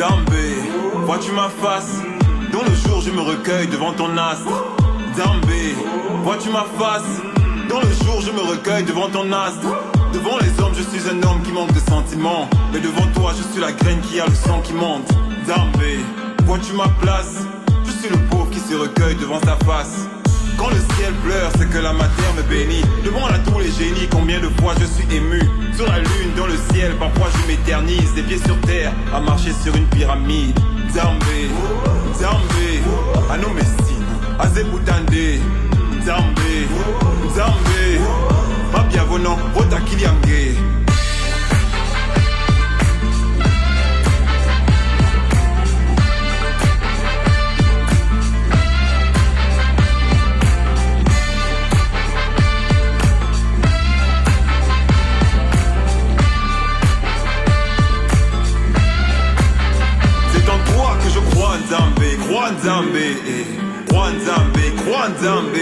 Zambé, vois-tu ma face? Dont le jour je me recueille devant ton astre. Zambé, vois-tu ma face? Dont le jour je me recueille devant ton astre. Devant les hommes je suis un homme qui manque de sentiments, mais devant toi je suis la graine qui a le sang qui monte. Zambé, vois-tu ma place? Je suis le pauvre qui se recueille devant sa face. Quand le ciel pleure, c'est que la matière me bénit. Demande à tous les génies combien de fois je suis ému. Sur la lune, dans le ciel, parfois je m'éternise. Les pieds sur terre, à marcher sur une pyramide. Zambé, Zambé, Anomestine, Azebutande. Zambé, Zambé, Mabiavono, Rotakiliange. Nzambe, crois Nzambe, crois Nzambe, crois Nzambe,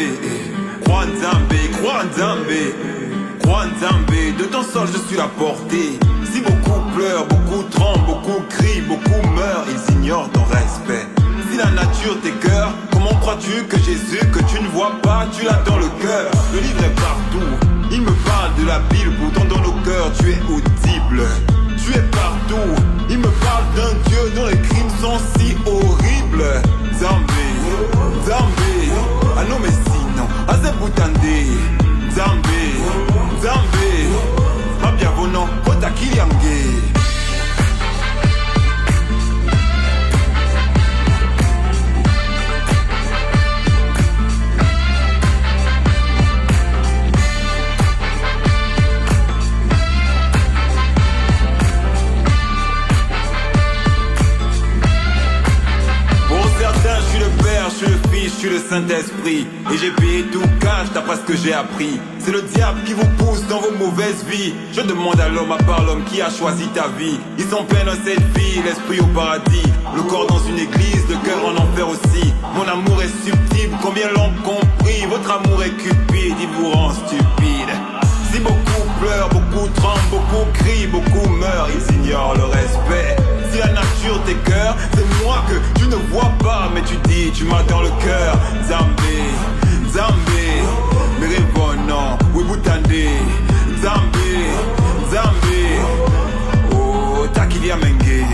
crois Nzambe, crois Nzambe, crois Nzambe, de ton sol je suis la portée. Si beaucoup pleurent, beaucoup tremblent, beaucoup crient, beaucoup meurent, ils ignorent ton respect. Si la nature t'écœure, comment crois-tu que Jésus que tu ne vois pas, tu l'as dans le cœur? Le livre est partout, il me parle de la Bible, pourtant dans nos cœurs tu es audible. Tu es partout, il me parle d'un Dieu dont les crimes sont si horribles. Zambé, Zambé, Anomestino, Azebutande. Zambé, Zambé, Mabiavono, Rotakiliange. Je suis le Fils, je suis le Saint-Esprit. Et j'ai payé tout cash d'après ce que j'ai appris. C'est le diable qui vous pousse dans vos mauvaises vies. Je demande à l'homme à part l'homme qui a choisi ta vie. Ils sont pleins dans cette vie, l'esprit au paradis. Le corps dans une église, le cœur en enfer aussi. Mon amour est subtil, combien l'ont compris. Votre amour est cupide, il vous rend stupide. Si beaucoup pleurent, beaucoup tremblent, beaucoup crient, beaucoup meurent, ils ignorent le respect. Si la nature t'écœure, c'est moi que tu ne vois pas, mais tu dis, tu m'as dans le cœur. Zambé, Zambé, Merevono, Wibutande. Zambé, Zambé, oh, Takiliamenge.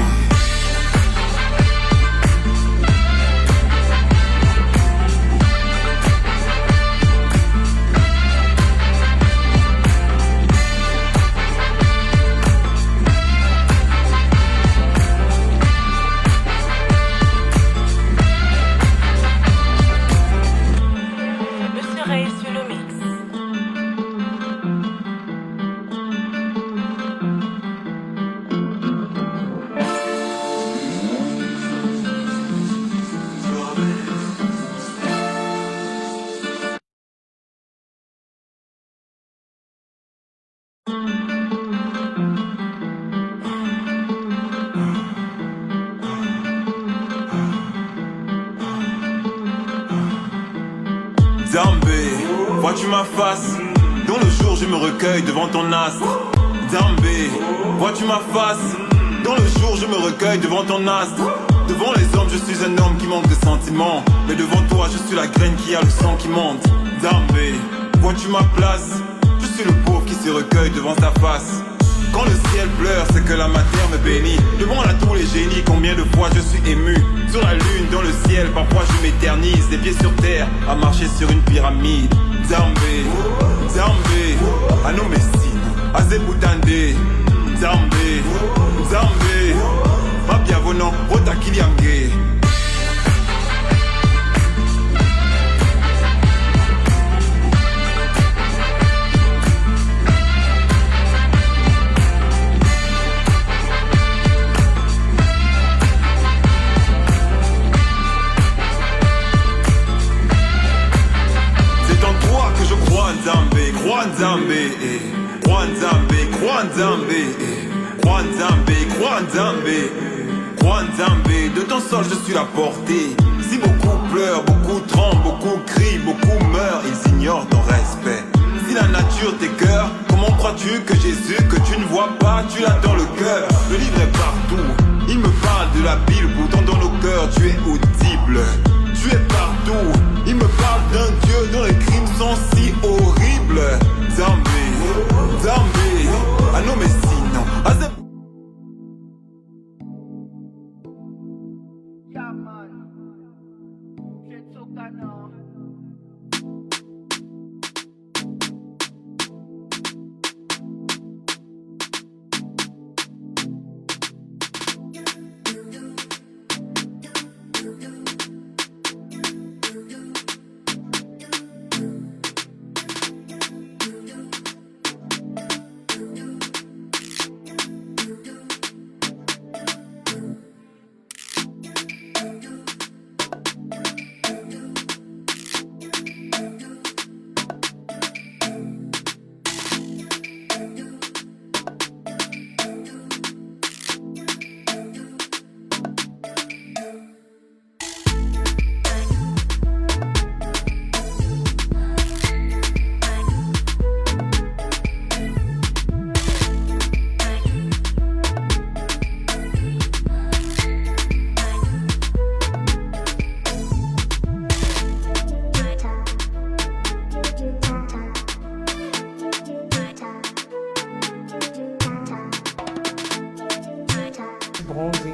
Zambé, vois-tu ma face? Dont le jour je me recueille devant ton astre. Zambé, vois-tu ma face? Dont le jour je me recueille devant ton astre. Devant les hommes je suis un homme qui manque de sentiments, mais devant toi je suis la graine qui a le sang qui monte. Zambé, vois-tu ma place? Je suis le pauvre qui se recueille devant sa face. Quand le ciel pleure, c'est que la matière me bénit. Demande à tous les génies combien de fois je suis ému. Sur la lune, dans le ciel, parfois je m'éternise. Les pieds sur terre, à marcher sur une pyramide. Zambé, Zambé, Anomestine, Azebutande. Zambé, Zambé, Mabiavono, Rotakiliange. Nzambe, crois Nzambe, crois Nzambe, crois Nzambe, crois Nzambe, crois Nzambe, crois Nzambe, de ton sol je suis la portée. Si beaucoup pleurent, beaucoup tremblent, beaucoup crient, beaucoup meurent, ils ignorent ton respect. Si la nature t'écœure, comment crois-tu que Jésus que tu ne vois pas, tu l'as dans le cœur? Le livre est partout, Il me parle de la Bible, pourtant dans nos cœurs tu es audible. Tu es partout, il me parle d'un Dieu dont les crimes sont si horribles. Zambé, Zambé, ah non mais sinon, ah c'est... Yeah, man. Shit's so gonna. Bronzé.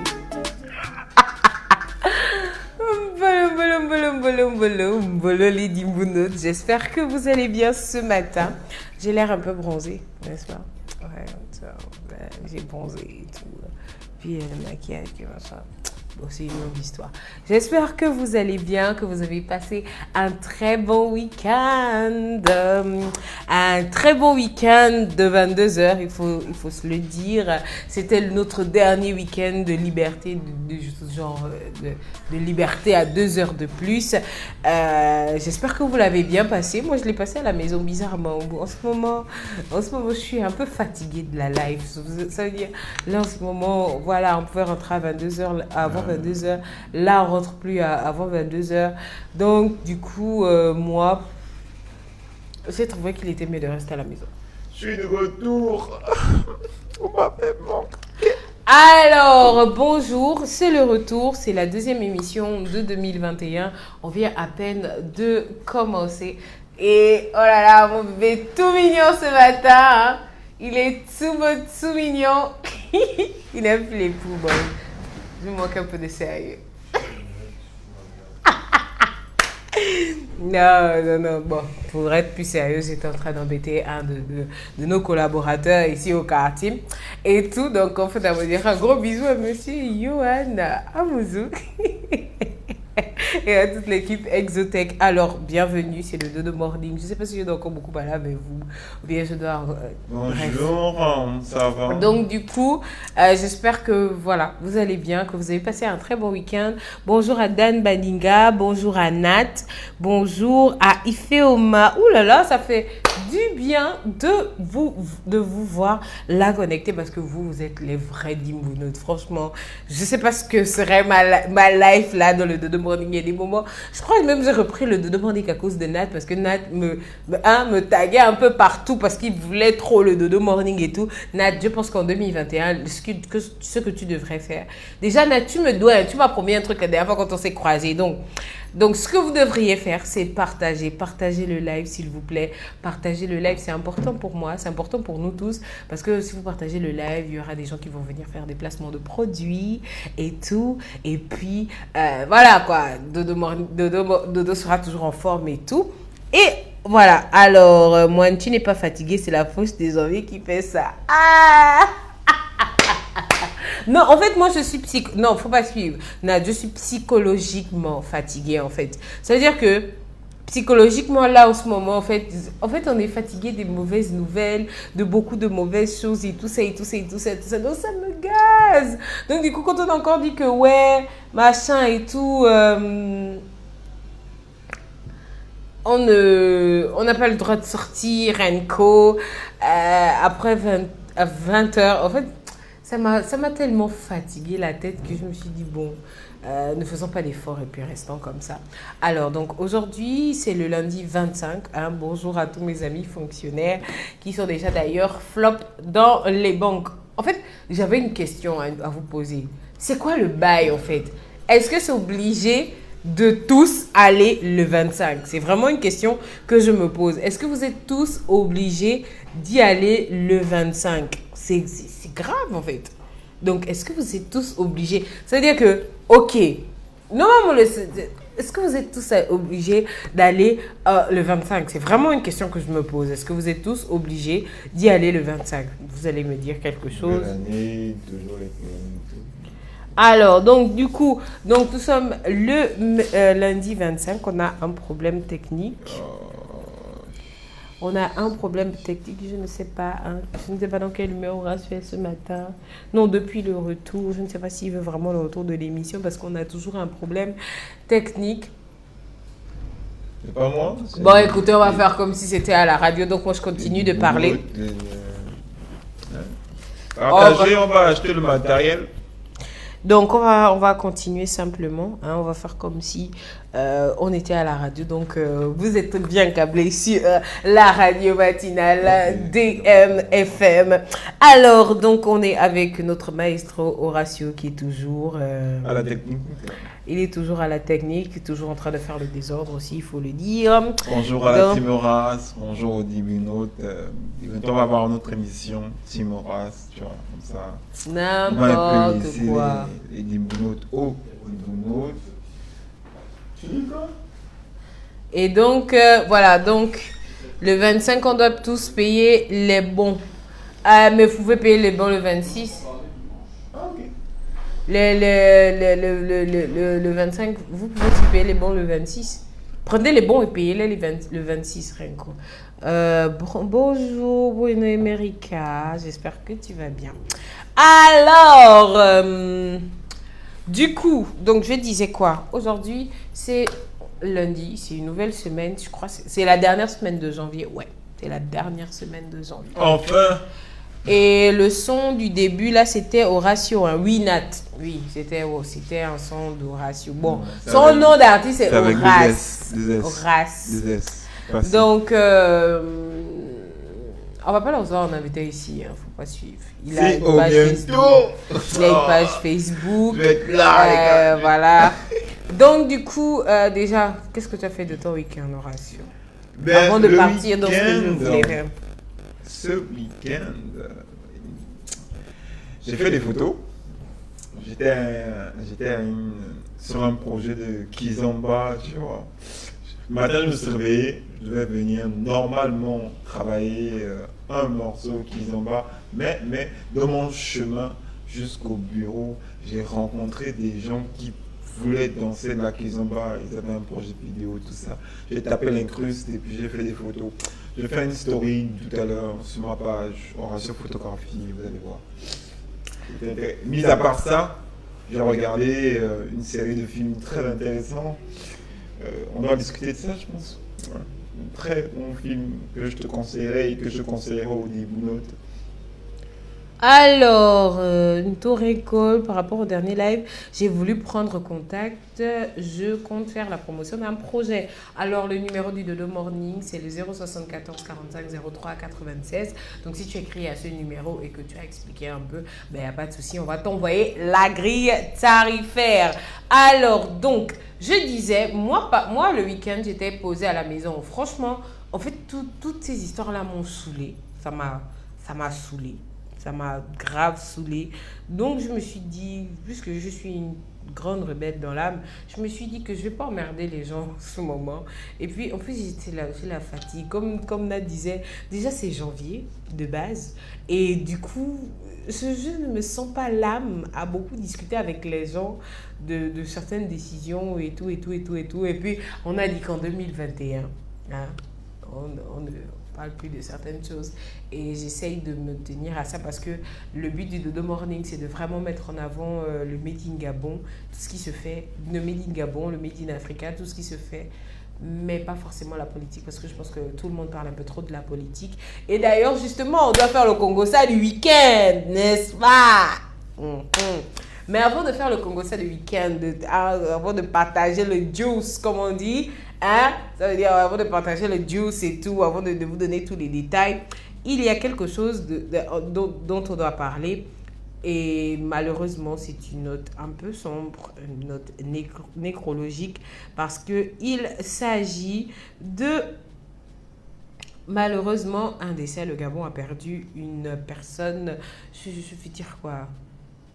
Lady Mounoud. J'espère que vous allez bien ce matin. J'ai l'air un peu bronzé, n'est-ce pas? Ouais, j'ai bronzé et tout. Puis le maquillage, machin. Bon, c'est une longue histoire. J'espère que vous allez bien, que vous avez passé un très bon week-end. Un très bon week-end de 22 heures, il faut se le dire. C'était notre dernier week-end de liberté, de liberté à 2 heures de plus. J'espère que vous l'avez bien passé. Moi, je l'ai passé à la maison bizarrement. En ce moment, je suis un peu fatiguée de la live. Ça veut dire, là, en ce moment, voilà, on pouvait rentrer à 22 heures, avant 22 heures. Là, on rentre plus avant 22 heures. Donc, du coup, moi, j'ai trouvé qu'il était mieux de rester à la maison. Je suis de retour. On m'a fait manquer. Alors, bonjour, c'est le retour, c'est la deuxième émission de 2021. On vient à peine de commencer. Et oh là là, mon bébé tout mignon ce matin. Hein. Il est tout beau, tout mignon. Il n'aime plus les poubelles. Je manque un peu de sérieux. Non. Bon, pour être plus sérieux, j'étais en train d'embêter un de nos collaborateurs ici au quartier et tout. Donc, en fait, on va dire un gros bisou à monsieur Yohan Amouzou et à toute l'équipe Exotech. Alors, bienvenue, c'est le Dodo Morning. Je ne sais pas si je dois encore beaucoup parler avec vous ou bien je dois... Bonjour, ça va? Donc, du coup, j'espère que, voilà, vous allez bien, que vous avez passé un très bon week-end. Bonjour à Dan Baninga, bonjour à Nat, bonjour à Ifeoma. Ouh là là, ça fait du bien de vous voir là connecté parce que vous êtes les vrais Dimbunotes. Franchement, je ne sais pas ce que serait ma life là dans le Dodo Morning. Il y a des moments, je crois même que j'ai repris le Dodo Morning à cause de Nat parce que Nat me taguait un peu partout parce qu'il voulait trop le Dodo Morning et tout. Nat, je pense qu'en 2021, ce que tu devrais faire. Déjà, Nat, tu m'as promis un truc la dernière fois quand on s'est croisés. Donc, ce que vous devriez faire, c'est partager le live, s'il vous plaît. Partager le live, c'est important pour moi, c'est important pour nous tous. Parce que si vous partagez le live, il y aura des gens qui vont venir faire des placements de produits et tout. Et puis, voilà quoi, Dodo sera toujours en forme et tout. Et voilà, alors, moi, tu n'es pas fatigué, c'est la fausse des envies qui fait ça. Ah! Non, en fait, moi, je suis Non, faut pas suivre. Non, je suis psychologiquement fatiguée, en fait. Ça veut dire que psychologiquement, là, en ce moment, en fait, on est fatigué des mauvaises nouvelles, de beaucoup de mauvaises choses et tout ça. Donc, ça me gaze. Donc, du coup, quand on a encore dit que, ouais, machin et tout, on n'a pas le droit de sortir, Renko, après 20 heures. En fait, ça m'a tellement fatigué la tête que je me suis dit, bon, ne faisons pas d'efforts et puis restons comme ça. Alors, donc, aujourd'hui, c'est le lundi 25. Hein, bonjour à tous mes amis fonctionnaires qui sont déjà d'ailleurs flop dans les banques. En fait, j'avais une question à vous poser. C'est quoi le bail, en fait? Est-ce que c'est obligé de tous aller le 25? C'est vraiment une question que je me pose. Est-ce que vous êtes tous obligés d'y aller le 25? C'est grave, en fait. Donc, est-ce que vous êtes tous obligés? C'est-à-dire que, ok, normalement, est-ce que vous êtes tous obligés d'aller le 25? C'est vraiment une question que je me pose. Est-ce que vous êtes tous obligés d'y aller le 25? Vous allez me dire quelque chose. L'année, toujours avec Alors, donc, du coup, nous sommes le lundi 25. On a un problème technique. On a un problème technique, je ne sais pas dans quelle humeur Horacio est ce matin. Non, depuis le retour, je ne sais pas s'il veut vraiment le retour de l'émission parce qu'on a toujours un problème technique. C'est pas moi. Bon, écoutez, on va faire comme si c'était à la radio, donc moi je continue de parler. Partagez, on va acheter le matériel. Donc, on va continuer simplement. Hein, on va faire comme si on était à la radio. Donc, vous êtes bien câblés sur la radio matinale DMFM. Alors, donc, on est avec notre maestro Horacio qui est toujours... À la technique. Il est toujours à la technique, toujours en train de faire le désordre aussi, il faut le dire. Bonjour à la Team Horace, bonjour aux 10 minutes. On va avoir notre émission Team Horace, tu vois, comme ça. N'importe quoi. Les 10 minutes aux 10 minutes. Tu dis quoi? Et donc, voilà, donc, le 25, on doit tous payer les bons. Mais vous pouvez payer les bons le 26. Le 25, vous pouvez aussi payer les bons le 26. Prenez les bons et payez-les le 26, Renko. Bonjour, Bueno America. J'espère que tu vas bien. Alors, du coup, donc je disais quoi? Aujourd'hui, c'est lundi, c'est une nouvelle semaine. Je crois que c'est la dernière semaine de janvier. Ouais, c'est la dernière semaine de janvier. Enfin! Et le son du début, là, c'était Horacio. Hein. Oui, Nat. Oui, c'était un son d'Horacio. Bon, son nom d'artiste, c'est Horace. Horace. Donc, on va pas leur en inviter ici. Hein. Faut pas suivre. Il a une page Facebook. Il a une page Facebook. Je vais être là, voilà. Donc, du coup, déjà, qu'est-ce que tu as fait de ton week-end, Horacio? Avant de partir dans ce que je voulais faire. Ce week-end, j'ai fait des photos. J'étais sur un projet de Kizomba, tu vois. Le matin, je me suis réveillé, je devais venir normalement travailler un morceau Kizomba, mais dans mon chemin jusqu'au bureau, j'ai rencontré des gens qui voulaient danser de la Kizomba. Ils avaient un projet vidéo, tout ça. J'ai tapé l'incruste et puis j'ai fait des photos. Je vais faire une story tout à l'heure sur ma page Horacio Photographie, vous allez voir. Mis à part ça, j'ai regardé une série de films très intéressants. On doit discuter de ça, je pense. Ouais. Un très bon film que je te conseillerais et que je conseillerais aux débutants. Alors, une tour école par rapport au dernier live, j'ai voulu prendre contact. Je compte faire la promotion d'un projet. Alors, le numéro du Dodo Morning, c'est le 074 45 03 96. Donc, si tu écris à ce numéro et que tu as expliqué un peu, ben, il n'y a pas de souci, on va t'envoyer la grille tarifaire. Alors, donc, je disais, moi le week-end, j'étais posée à la maison. Franchement, en fait, toutes ces histoires-là m'ont saoulée. Ça m'a saoulée. Ça m'a grave saoulée. Donc, je me suis dit, puisque je suis une grande rebelle dans l'âme, je me suis dit que je ne vais pas emmerder les gens en ce moment. Et puis, en plus, j'ai la fatigue. Comme Nat disait, déjà, c'est janvier de base. Et du coup, je ne me sens pas l'âme à beaucoup discuter avec les gens de certaines décisions et tout. Et puis, on a dit qu'en 2021, hein, on ne parle plus de certaines choses et j'essaye de me tenir à ça parce que le but du Dodo Morning, c'est de vraiment mettre en avant le Made in Gabon, tout ce qui se fait, le Made in Gabon, le Made in Africa, tout ce qui se fait, mais pas forcément la politique parce que je pense que tout le monde parle un peu trop de la politique. Et d'ailleurs, justement, on doit faire le Congo-Ça du week-end, n'est-ce pas? Mais avant de faire le Congo-Ça du week-end, avant de partager le juice, comme on dit, hein, ça veut dire avant de partager le juice et tout, avant de vous donner tous les détails, il y a quelque chose dont on doit parler. Et malheureusement, c'est une note un peu sombre, une note nécrologique, parce qu'il s'agit de, malheureusement, un décès. Le Gabon a perdu une personne, je vais dire quoi,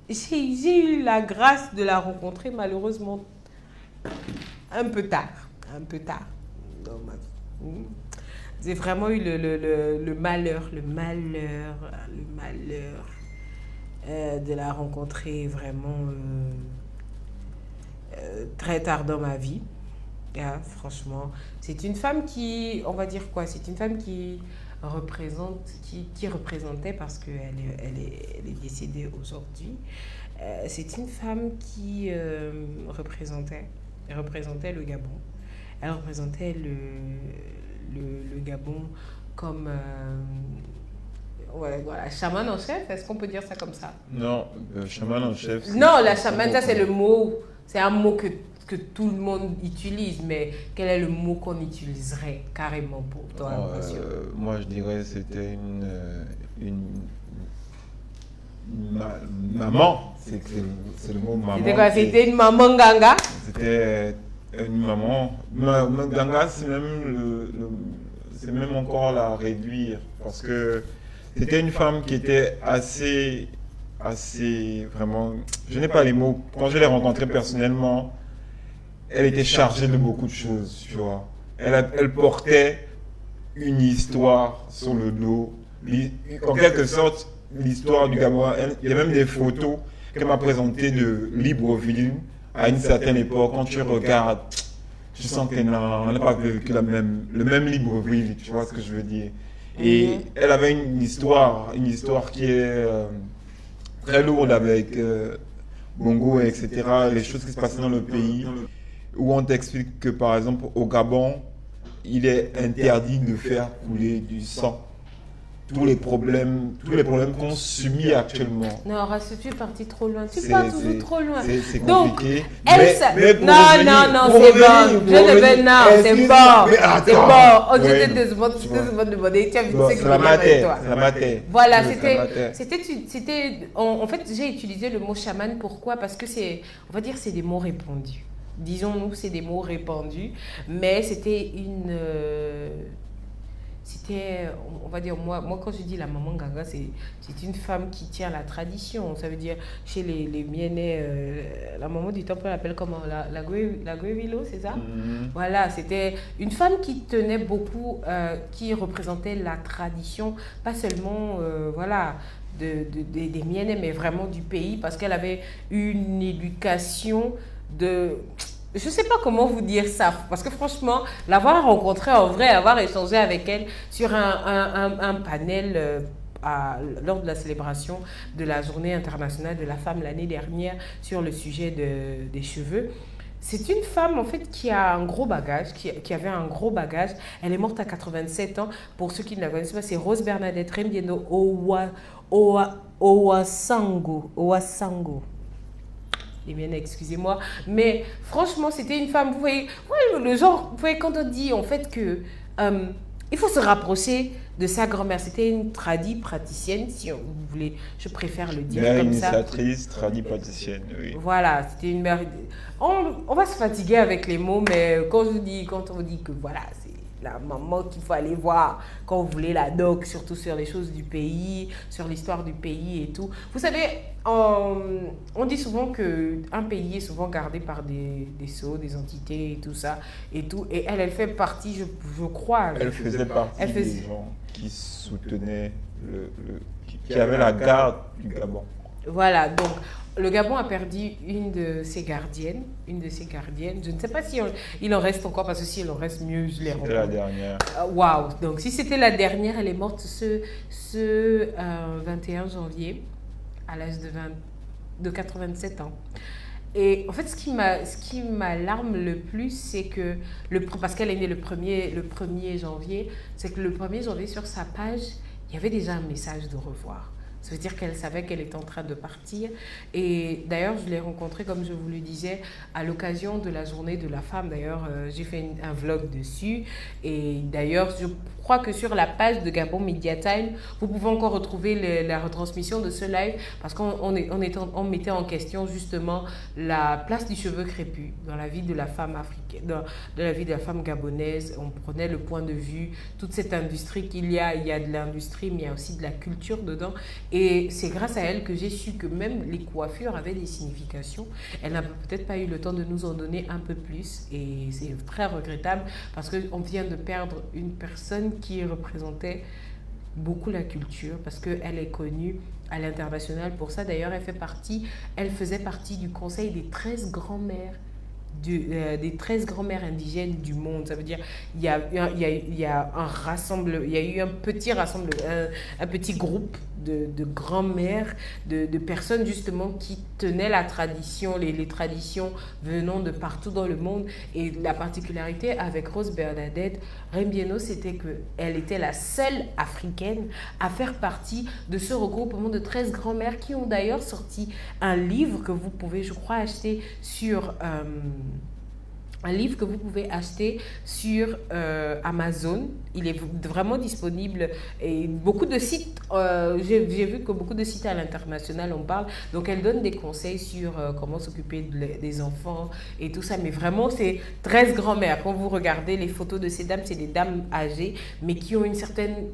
j'ai eu la grâce de la rencontrer malheureusement un peu tard dans ma vie. J'ai vraiment eu le malheur de la rencontrer vraiment très tard dans ma vie. Franchement, c'est une femme qui, on va dire quoi, c'est une femme qui représentait, parce qu'elle est décédée aujourd'hui, c'est une femme qui représentait le Gabon. Elle représentait le Gabon comme voilà, chaman en chef, est-ce qu'on peut dire ça comme ça? Non, chaman en chef. Non, la chamane, ça c'est le mot, c'est un mot que tout le monde utilise, mais quel est le mot qu'on utiliserait carrément pour toi? Moi je dirais que c'était une maman. C'est le mot maman. C'était quoi? C'était une maman ganga? C'était une maman. Ganga, c'est même encore la réduire, parce que c'était une femme qui était assez vraiment, je n'ai pas les mots. Quand je l'ai rencontrée personnellement, elle était chargée de beaucoup de choses, tu vois. Elle portait une histoire sur le dos. En quelque sorte, l'histoire du Gabon. Il y a même des photos qu'elle m'a présentées de Libreville à une certaine époque. Quand tu regardes, tu sens qu'elle n'a pas vécu le même Libreville, tu vois ce que je veux dire. Et elle avait une histoire qui est très lourde avec Bongo, etc., les choses qui se passaient dans le pays, où on t'explique que, par exemple, au Gabon, il est interdit de faire couler du sang. Tous les problèmes qu'on subit actuellement. Non, tu es parti trop loin. Tu pars toujours trop loin. C'est compliqué. Donc, c'est bon. On te demandé. Tu as vu ce que je veux dire. C'est la matière. Voilà, en fait, j'ai utilisé le mot chaman. Pourquoi? Parce que on va dire, c'est des mots répandus. Disons-nous, c'est des mots répandus. Mais c'était on va dire, moi quand je dis la maman Ganga, c'est une femme qui tient la tradition. Ça veut dire, chez les Mienais, la maman du temple, on l'appelle comment? La Guevilo, c'est ça? Voilà, c'était une femme qui tenait beaucoup, qui représentait la tradition, pas seulement, voilà, des Mienais, mais vraiment du pays, parce qu'elle avait une éducation de... Je ne sais pas comment vous dire ça, parce que franchement, l'avoir rencontrée en vrai, avoir échangé avec elle sur un panel lors de la célébration de la Journée internationale de la femme l'année dernière sur le sujet des cheveux, c'est une femme en fait qui a un gros bagage, qui avait un gros bagage. Elle est morte à 87 ans. Pour ceux qui ne la connaissent pas, c'est Rose Bernadette Rembiendo Owasango. Eh bien, excusez-moi, mais franchement, c'était une femme, vous voyez, le genre, vous voyez, quand on dit en fait que il faut se rapprocher de sa grand-mère, c'était une praticienne, si vous voulez, je préfère le dire comme ça. Initiatrice, praticienne, oui. Voilà, c'était une mère. On va se fatiguer avec les mots, mais quand on vous dit que voilà, c'est la maman qu'il faut aller voir quand vous voulez la doc, surtout sur les choses du pays, sur l'histoire du pays et tout. Vous savez, on dit souvent qu'un pays est souvent gardé par des sceaux, des entités et tout ça. Et elle fait partie, je crois. Elle faisait partie des gens qui soutenaient, qui avaient la garde du Gabon. Voilà, donc le Gabon a perdu une de ses gardiennes. Je ne sais pas si il en reste encore, parce que s'il en reste mieux, je les rencontre. C'était la dernière. Waouh, donc si c'était la dernière, elle est morte ce 21 janvier à l'âge de 87 ans. Et en fait, ce qui m'alarme le plus, c'est que, parce qu'elle est née le 1er janvier, c'est que le 1er janvier, sur sa page, il y avait déjà un message de revoir. Ça veut dire qu'elle savait qu'elle était en train de partir. Et d'ailleurs, je l'ai rencontrée, comme je vous le disais, à l'occasion de la journée de la femme. D'ailleurs, j'ai fait un vlog dessus. Et d'ailleurs, je crois que sur la page de Gabon Media Time, vous pouvez encore retrouver la retransmission de ce live parce qu'on mettait en question justement la place du cheveu crépus dans la vie de la femme africaine, dans la vie de la femme gabonaise. On prenait le point de vue, toute cette industrie qu'il y a. Il y a de l'industrie, mais il y a aussi de la culture dedans. Et c'est grâce à elle que j'ai su que même les coiffures avaient des significations. Elle n'a peut-être pas eu le temps de nous en donner un peu plus. Et c'est très regrettable parce qu'on vient de perdre une personne qui représentait beaucoup la culture parce qu'elle est connue à l'international pour ça. D'ailleurs, elle faisait partie du conseil des 13 grands-mères des 13 grands-mères indigènes du monde. Ça veut dire il y a eu un petit groupe de grands-mères, de personnes justement qui tenaient la tradition, les traditions venant de partout dans le monde. Et la particularité avec Rose Bernadette Rembieno, c'était qu'elle était la seule africaine à faire partie de ce regroupement de 13 grands-mères qui ont d'ailleurs sorti un livre que vous pouvez, je crois, acheter sur... un livre que vous pouvez acheter sur Amazon. Il est vraiment disponible et beaucoup de sites, j'ai vu que beaucoup de sites à l'international en parlent. Donc elle donne des conseils sur comment s'occuper des enfants et tout ça. Mais vraiment, c'est 13 grand-mères. Quand vous regardez les photos de ces dames, c'est des dames âgées, mais qui ont une certaine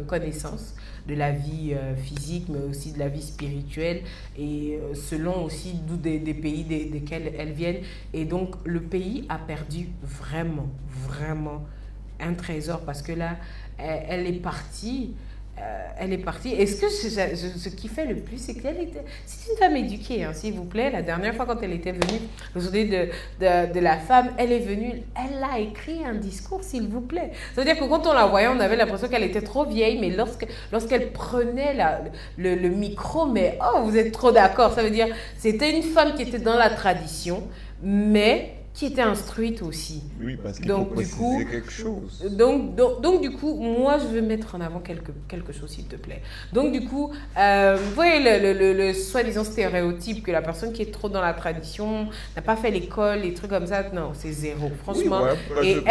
connaissance de la vie physique, mais aussi de la vie spirituelle, et selon aussi d'où des pays desquels elles viennent. Et donc, le pays a perdu vraiment, vraiment un trésor, parce que là, elle est partie. Et ce qui fait le plus, c'est c'est une femme éduquée, hein, s'il vous plaît. La dernière fois, quand elle était venue, le journée de la femme, elle est venue, elle a écrit un discours, s'il vous plaît. Ça veut dire que quand on la voyait, on avait l'impression qu'elle était trop vieille, mais lorsqu'elle prenait le micro, mais oh, vous êtes trop d'accord. Ça veut dire, c'était une femme qui était dans la tradition, mais qui était instruite aussi. Oui, parce qu'il faut préciser quelque chose. Donc, du coup, moi, je veux mettre en avant quelque chose, s'il te plaît. Donc, du coup, vous voyez le soi-disant stéréotype que la personne qui est trop dans la tradition n'a pas fait l'école, les trucs comme ça. Non, c'est zéro, franchement. Oui,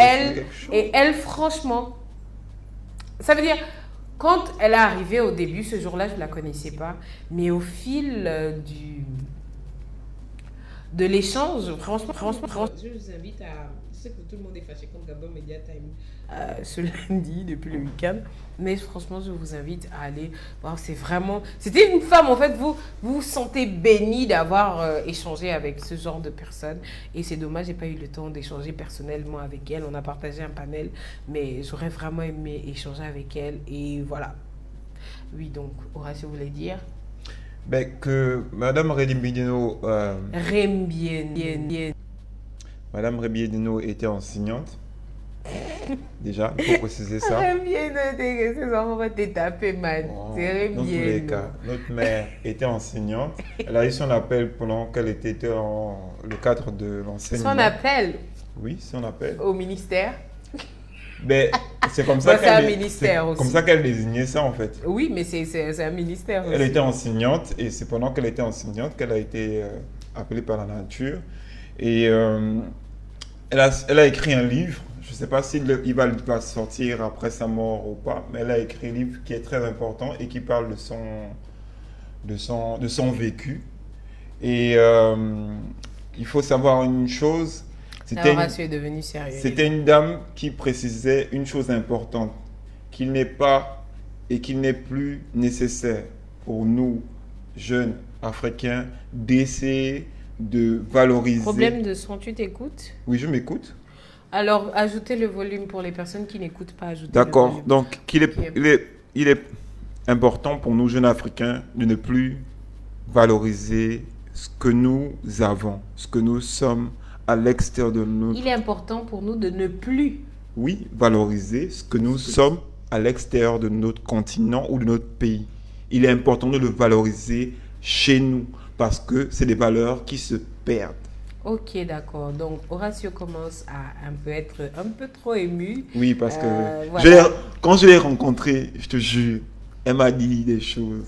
et elle, franchement, ça veut dire... Quand elle est arrivée au début, ce jour-là, je ne la connaissais pas. Mais au fil de l'échange, franchement, je vous invite à... Je sais que tout le monde est fâché contre Gabon Media Time ce lundi, depuis le week-end. Mais franchement, je vous invite à aller voir. C'était une femme, en fait, vous vous sentez béni d'avoir échangé avec ce genre de personnes. Et c'est dommage, je n'ai pas eu le temps d'échanger personnellement avec elle. On a partagé un panel, mais j'aurais vraiment aimé échanger avec elle. Et voilà. Oui, donc, Horacio voulait dire... que Madame Rembieno Madame Rembieno était enseignante. Déjà, il faut préciser ça. Rembieno, ces enfants vont te taper, man. C'est Rembieno. Dans tous les cas, notre mère était enseignante. Elle a eu son appel pendant qu'elle était dans le cadre de l'enseignement. Son appel? Oui, son appel. Au ministère? C'est comme ça comme ça qu'elle désignait ça, en fait. Oui, mais c'est un ministère aussi. Elle était enseignante, et c'est pendant qu'elle était enseignante qu'elle a été appelée par la nature. Et elle a écrit un livre. Je ne sais pas s'il va sortir après sa mort ou pas, mais elle a écrit un livre qui est très important et qui parle de son vécu. Et il faut savoir une chose. Horacio est devenu sérieux. C'était une dame qui précisait une chose importante, qu'il n'est pas et qu'il n'est plus nécessaire pour nous, jeunes Africains, d'essayer de valoriser... Problème de son, tu t'écoutes? Oui, je m'écoute. Alors, ajoutez le volume pour les personnes qui n'écoutent pas. D'accord, donc il est important pour nous, jeunes Africains, de ne plus valoriser ce que nous avons, ce que nous sommes, à l'extérieur de nous. Il est important pour nous de ne plus... Oui, valoriser ce que nous sommes à l'extérieur de notre continent ou de notre pays. Il est important de le valoriser chez nous parce que c'est des valeurs qui se perdent. Ok, d'accord. Donc, Horacio commence à être un peu trop ému. Oui, parce que voilà. quand je l'ai rencontré, je te jure, Elle m'a dit des choses.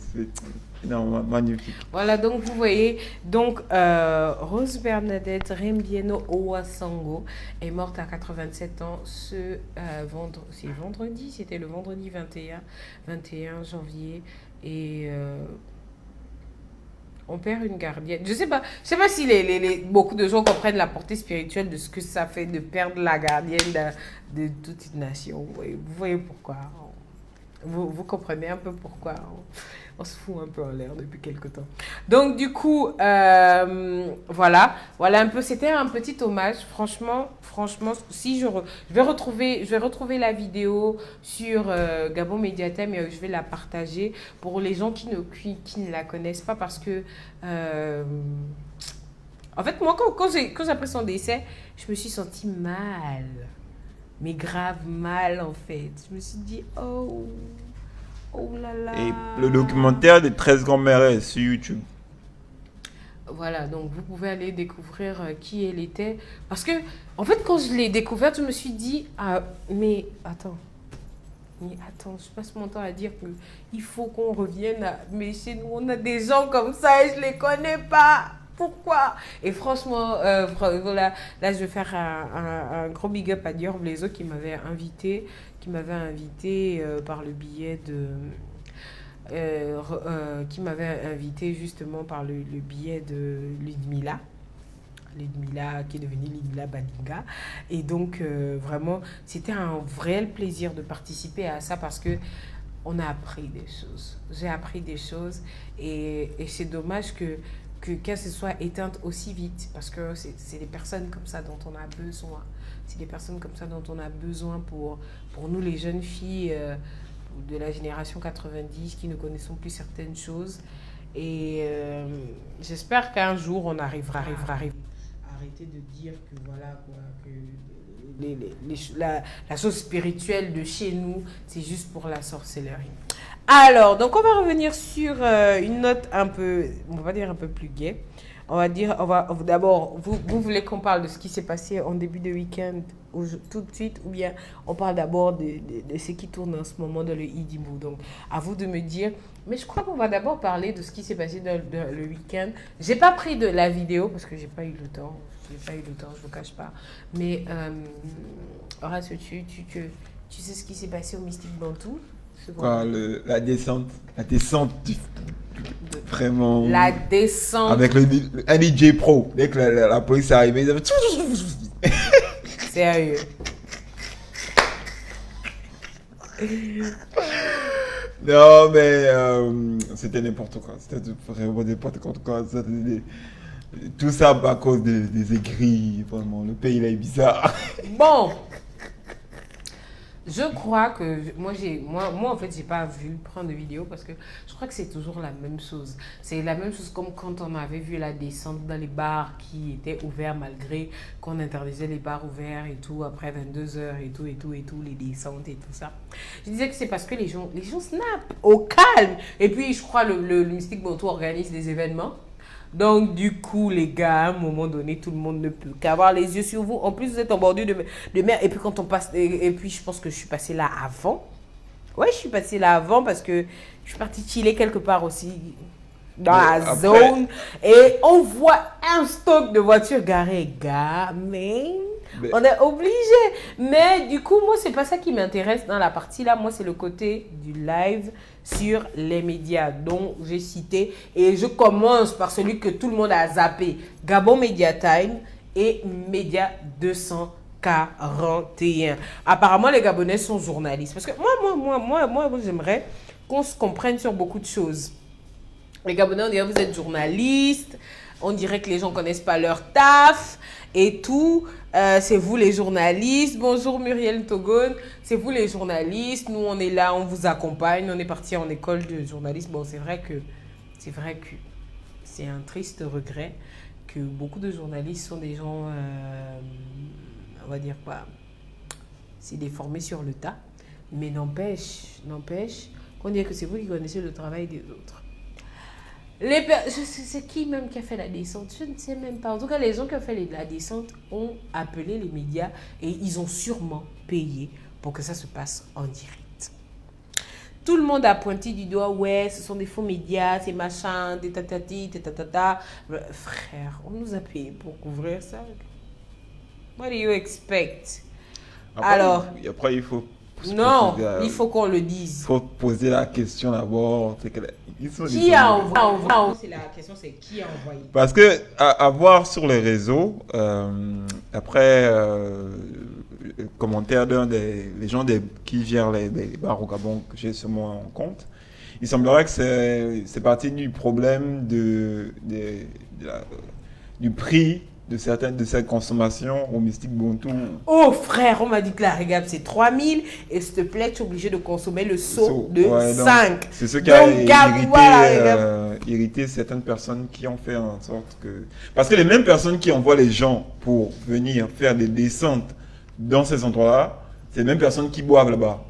Non, magnifique. Voilà, donc vous voyez, donc Rose Bernadette Rembieno Owasango est morte à 87 ans ce vendredi, c'était le vendredi 21 janvier. Et on perd une gardienne. Je sais pas si beaucoup de gens comprennent la portée spirituelle de ce que ça fait de perdre la gardienne de toute une nation. Vous voyez pourquoi. Vous comprenez un peu pourquoi. On se fout un peu en l'air depuis quelque temps. Donc du coup, voilà un peu. C'était un petit hommage. Franchement, si je vais retrouver la vidéo sur Gabon Media Time et je vais la partager pour les gens qui ne la connaissent pas parce que en fait moi quand j'ai appris son décès, je me suis sentie mal, mais grave mal en fait. Je me suis dit oh là là. Et le documentaire des 13 grands-mères est sur YouTube. Voilà, donc vous pouvez aller découvrir qui elle était. Parce que, en fait, quand je l'ai découverte, je me suis dit, mais attends, je passe mon temps à dire qu'il faut qu'on revienne mais chez nous, on a des gens comme ça et je les connais pas. Pourquoi? Et franchement, voilà, là, je vais faire un gros big up à Dior Blaiseau qui m'avait invité par le biais de... qui m'avait invité justement par le biais de Ludmilla, qui est devenue Ludmilla Baninga. Et donc, vraiment, c'était un réel plaisir de participer à ça parce que on a appris des choses. J'ai appris des choses et c'est dommage qu'elle se soit éteinte aussi vite parce que c'est des personnes comme ça dont on a besoin. C'est des personnes comme ça dont on a besoin pour nous, les jeunes filles de la génération 90 qui ne connaissons plus certaines choses. Et j'espère qu'un jour, on arrivera à arrêter de dire que voilà quoi, que la chose spirituelle de chez nous, c'est juste pour la sorcellerie. Alors, donc on va revenir sur une note un peu, on va dire un peu plus gaie. D'abord, vous voulez qu'on parle de ce qui s'est passé en début de week-end tout de suite, ou bien on parle d'abord de ce qui tourne en ce moment dans le Idimbu. Donc, à vous de me dire. Mais je crois qu'on va d'abord parler de ce qui s'est passé dans le week-end. J'ai pas pris de la vidéo parce que j'ai pas eu le temps. Je vous cache pas. Mais Horace, tu sais ce qui s'est passé au Mystique Bantou? Quoi, la descente vraiment. La descente. Avec un DJ pro. Dès que la police est arrivée, ils avaient... Sérieux. Non, mais c'était n'importe quoi. C'était vraiment n'importe quoi. Tout ça à cause des aigris. Vraiment, le pays là est bizarre. Bon. Je crois que moi en fait j'ai pas vu prendre de vidéo parce que je crois que c'est toujours la même chose. C'est la même chose comme quand on avait vu la descente dans les bars qui étaient ouverts malgré qu'on interdisait les bars ouverts et tout après 22h et tout, les descentes et tout ça. Je disais que c'est parce que les gens snappent au calme. Et puis je crois le Mystique Bantou organise des événements. Donc, du coup, les gars, à un moment donné, tout le monde ne peut qu'avoir les yeux sur vous. En plus, vous êtes en bordure de mer. Et puis, quand on passe... Et puis, je pense que je suis passée là avant. Ouais, je suis passée là avant parce que je suis partie chiller quelque part aussi dans la zone. Et on voit un stock de voitures garées. Gars, mais on est obligé. Mais du coup, moi, c'est pas ça qui m'intéresse dans la partie là. Moi, c'est le côté du live sur les médias dont j'ai cité. Et je commence par celui que tout le monde a zappé. Gabon Media Time et Média 241. Apparemment, les Gabonais sont journalistes. Parce que moi j'aimerais qu'on se comprenne sur beaucoup de choses. Les Gabonais, on dirait que vous êtes journalistes. On dirait que les gens ne connaissent pas leur taf et tout. C'est vous les journalistes. Bonjour Muriel Togone. C'est vous les journalistes. Nous, on est là, on vous accompagne. On est parti en école de journalisme. Bon, c'est vrai que c'est un triste regret que beaucoup de journalistes sont des gens, on va dire quoi, c'est des formés sur le tas. Mais n'empêche qu'on dirait que c'est vous qui connaissez le travail des autres. C'est qui même qui a fait la descente? Je ne sais même pas. En tout cas, les gens qui ont fait la descente ont appelé les médias et ils ont sûrement payé pour que ça se passe en direct. tout le monde a pointé du doigt, ouais, ce sont des faux médias, c'est machin, des tatati, des tatata. Frère, on nous a payé pour couvrir ça. What do you expect? Alors, après, il faut. Non, il faut qu'on le dise. Il faut poser la question d'abord. Qui a envoyé? La question, c'est qui a envoyé? Parce que, à voir sur les réseaux, après, commentaire d'un des les gens qui gèrent les bars au Gabon, que j'ai sûrement en compte, il semblerait que c'est parti du problème du prix de certaines de cette consommation au Mystique Bontou. Oh frère, on m'a dit que la régable c'est 3000 et s'il te plaît, tu es obligé de consommer le seau de 5. C'est ce qui a irrité certaines personnes qui ont fait en sorte que... Parce que les mêmes personnes qui envoient les gens pour venir faire des descentes dans ces endroits-là, c'est les mêmes personnes qui boivent là-bas.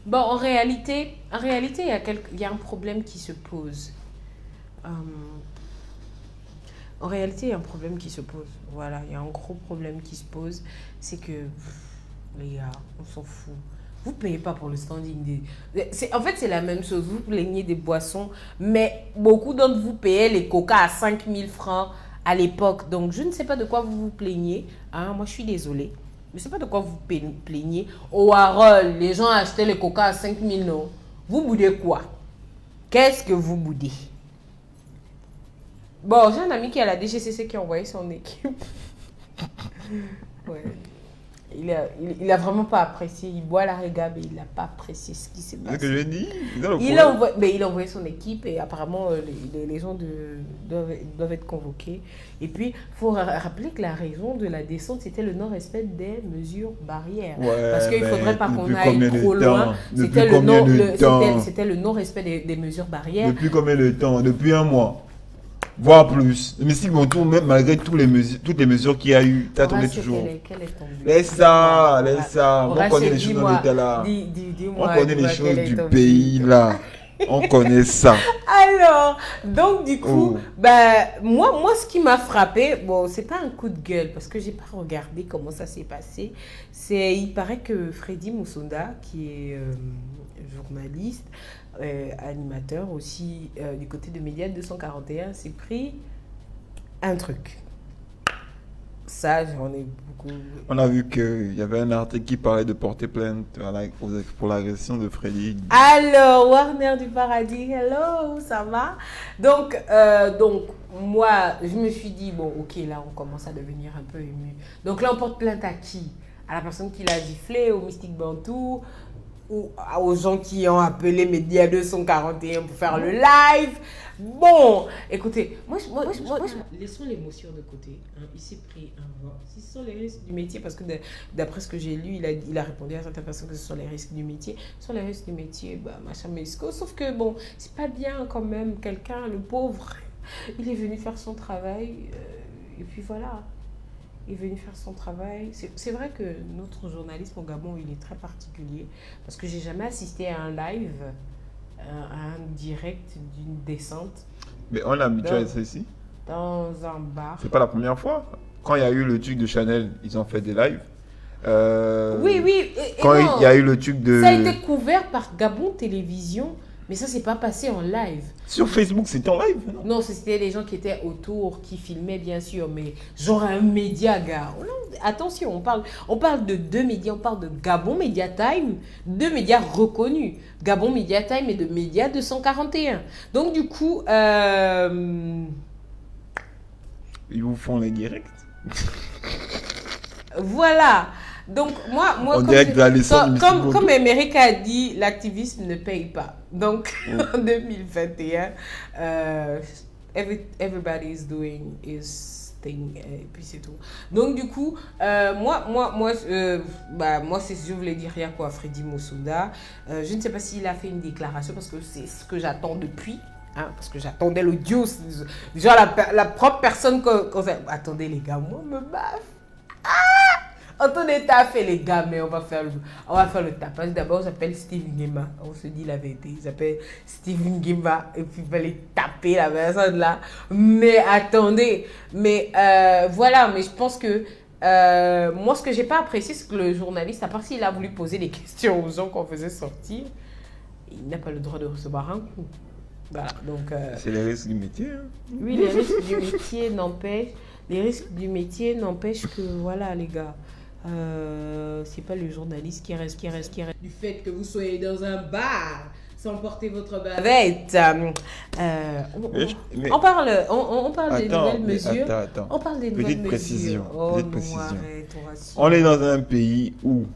Bon, en réalité, il y a un problème qui se pose. En réalité, il y a un problème qui se pose. Voilà, il y a un gros problème qui se pose. C'est que, les gars, on s'en fout. Vous ne payez pas pour le standing. En fait, c'est la même chose. Vous plaignez des boissons, mais beaucoup d'entre vous payaient les coca à 5000 francs à l'époque. Donc, je ne sais pas de quoi vous vous plaignez. Hein, moi, je suis désolée. Je ne sais pas de quoi vous plaignez. Au Harold, les gens achetaient les coca à 5000, non? Vous boudez quoi? Qu'est-ce que vous boudez? Bon, j'ai un ami qui est à la DGCC qui a envoyé son équipe. Ouais. Il a vraiment pas apprécié. Il boit la régab et il n'a pas apprécié ce qui s'est passé. C'est ce que je dis. Il a envoyé son équipe et apparemment les gens doivent être convoqués. Et puis, il faut rappeler que la raison de la descente, c'était le non-respect des mesures barrières. Ouais, parce qu'il ne faudrait pas qu'on aille trop loin. C'était le non-respect des mesures barrières. Depuis combien de temps? Depuis un mois. Voire plus. Mais si bon tour, même malgré toutes les mesures qu'il y a eu, t'as tombé toujours. Laisse ça. On connaît les choses dans l'état là. On connaît les choses du pays là. On connaît ça. Alors, donc du coup, moi ce qui m'a frappé, bon, c'est pas un coup de gueule parce que j'ai pas regardé comment ça s'est passé. Il paraît que Freddy Moussonda, qui est journaliste, animateur aussi du côté de Média 241, s'est pris un truc. Ça, j'en ai beaucoup. On a vu qu'il y avait un article qui parlait de porter plainte pour l'agression de Freddy. Alors, Warner du Paradis, hello, ça va? Donc, moi, je me suis dit, bon, ok, là, on commence à devenir un peu ému. Donc là, on porte plainte à qui? À la personne qui l'a giflé, au Mystique Bantou, ou aux gens qui ont appelé Média 241 pour faire le live. Bon, écoutez, moi laissons l'émotion de côté. Hein. Il s'est pris un vote. Ce sont les risques du métier, parce que d'après ce que j'ai lu, il a répondu à certaines personnes que ce sont les risques du métier. Ce sont les risques du métier, machin, mesco. Sauf que bon, c'est pas bien quand même. Quelqu'un, le pauvre, il est venu faire son travail. Et puis voilà. Il est venu faire son travail. C'est vrai que notre journalisme au Gabon, il est très particulier. Parce que j'ai jamais assisté à un live, à un direct d'une descente. Mais on est habitué à ça ici. Dans un bar. C'est pas la première fois. Quand il y a eu le truc de Chanel, ils ont fait des lives. Oui. Quand il y a eu le truc de... Ça a été couvert par Gabon Télévision. Mais ça, c'est pas passé en live. Sur Facebook, c'était en live? Non, c'était les gens qui étaient autour, qui filmaient, bien sûr. Mais genre un média, gars. Attention, on parle de deux médias. On parle de Gabon Media Time, deux médias reconnus. Gabon Media Time et de Média 241. Donc, du coup... Ils vous font les directs? Voilà. Donc, moi comme Émeric a dit, l'activisme ne paye pas. Donc, en 2021, everybody is doing his thing, et puis c'est tout. Donc, du coup, moi, c'est je voulais dire rien quoi, Freddy Moussonda. Je ne sais pas s'il a fait une déclaration, parce que c'est ce que j'attends depuis. Hein, parce que j'attendais l'audio. Genre, la propre personne attendez, les gars, moi, me baffe. Attendez, t'as fait les gars, mais on va faire le tapage. D'abord, j'appelle Steve Ngema. On se dit la vérité. J'appelle Steve Ngema et puis il fallait taper la personne là. Mais attendez. Mais voilà, mais je pense que moi, ce que j'ai pas apprécié, c'est que le journaliste, à part s'il a voulu poser des questions aux gens qu'on faisait sortir, il n'a pas le droit de recevoir un coup. Voilà, donc... C'est les risques du métier. Hein. Oui, les risques du métier n'empêchent... Les risques du métier n'empêchent que, voilà, les gars, c'est pas le journaliste qui reste. Du fait que vous soyez dans un bar sans porter votre bavette. Mais- On parle des Attends, nouvelles mais mesures. attends. On parle des Petite nouvelles précision, mesures. Oh, petite non, précision. arrête, Horacio. On est dans un pays où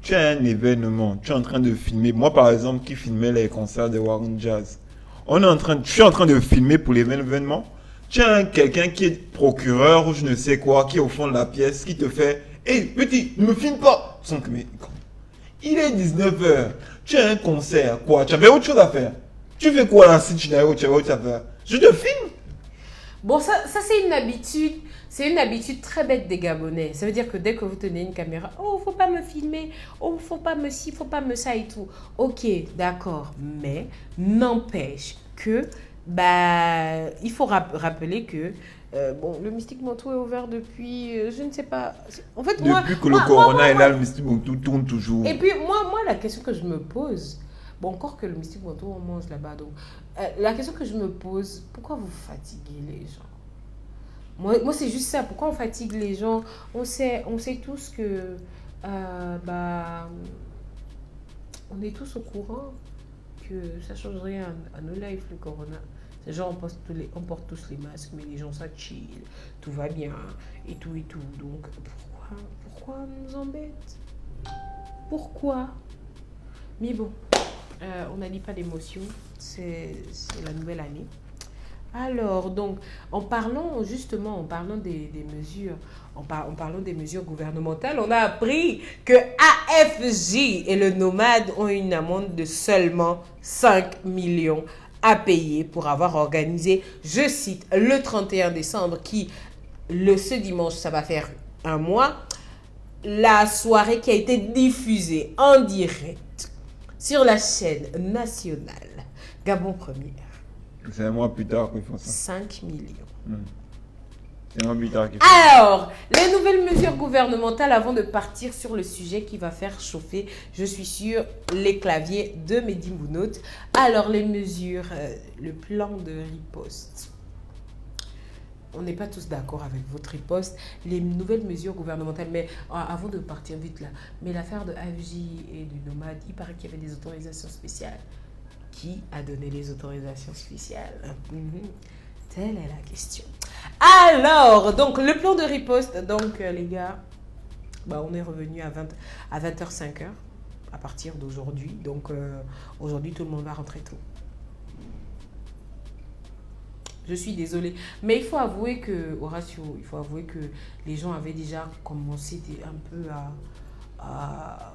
tu as un événement, tu es en train de filmer. Moi, par exemple, qui filmais les concerts de Warren Jazz. Je suis en train de filmer pour l'événement. Tu as quelqu'un qui est procureur ou je ne sais quoi, qui est au fond de la pièce, qui te fait « Hé, petit, ne me filme pas !» Mais il est 19h, tu as un concert, quoi, tu avais autre chose à faire. Tu fais quoi là si tu n'avais autre chose à faire? Je te filme. Bon, ça c'est une habitude. C'est une habitude très bête des Gabonais. Ça veut dire que dès que vous tenez une caméra, oh, faut pas me filmer, oh, faut pas me ci, faut pas me ça et tout. Ok, d'accord, mais n'empêche que, il faut rappeler que, le Mystique Manteau est ouvert depuis, je ne sais pas. En fait, Depuis que le corona est là, le Mystique Manteau tourne toujours. Et puis, moi, la question que je me pose, bon, encore que le Mystique Manteau, on mange là-bas, donc, la question que je me pose, pourquoi vous fatiguez les gens? Moi c'est juste ça. Pourquoi on fatigue les gens? On sait tous que... on est tous au courant que ça ne change rien à nos lives, le corona. Les gens, on porte tous les masques, mais les gens, ça chill. Tout va bien, et tout. Donc, pourquoi on nous embête? Pourquoi? Mais bon, on n'a dit pas d'émotion. C'est la nouvelle année. Alors, donc, en parlant des mesures, en parlant des mesures gouvernementales, on a appris que AFJ et le Nomade ont une amende de seulement 5 millions à payer pour avoir organisé, je cite, le 31 décembre, ce dimanche, ça va faire un mois, la soirée qui a été diffusée en direct sur la chaîne nationale Gabon Première. C'est un mois plus tard qu'ils font ça. 5 millions. C'est un mois plus tard qu'ils font ça. Alors, les nouvelles mesures gouvernementales avant de partir sur le sujet qui va faire chauffer, je suis sûre, les claviers de Mehdi Mounout. Alors, les mesures, le plan de riposte. On n'est pas tous d'accord avec votre riposte. Les nouvelles mesures gouvernementales, mais avant de partir vite là, mais l'affaire de AFJ et du Nomade, il paraît qu'il y avait des autorisations spéciales. Qui a donné les autorisations spéciales? Telle est la question. Alors, donc, le plan de riposte. Donc, les gars, on est revenu à 20h05 à partir d'aujourd'hui. Donc, aujourd'hui, tout le monde va rentrer tôt. Je suis désolée. Mais il faut avouer que, Horacio, les gens avaient déjà commencé un peu à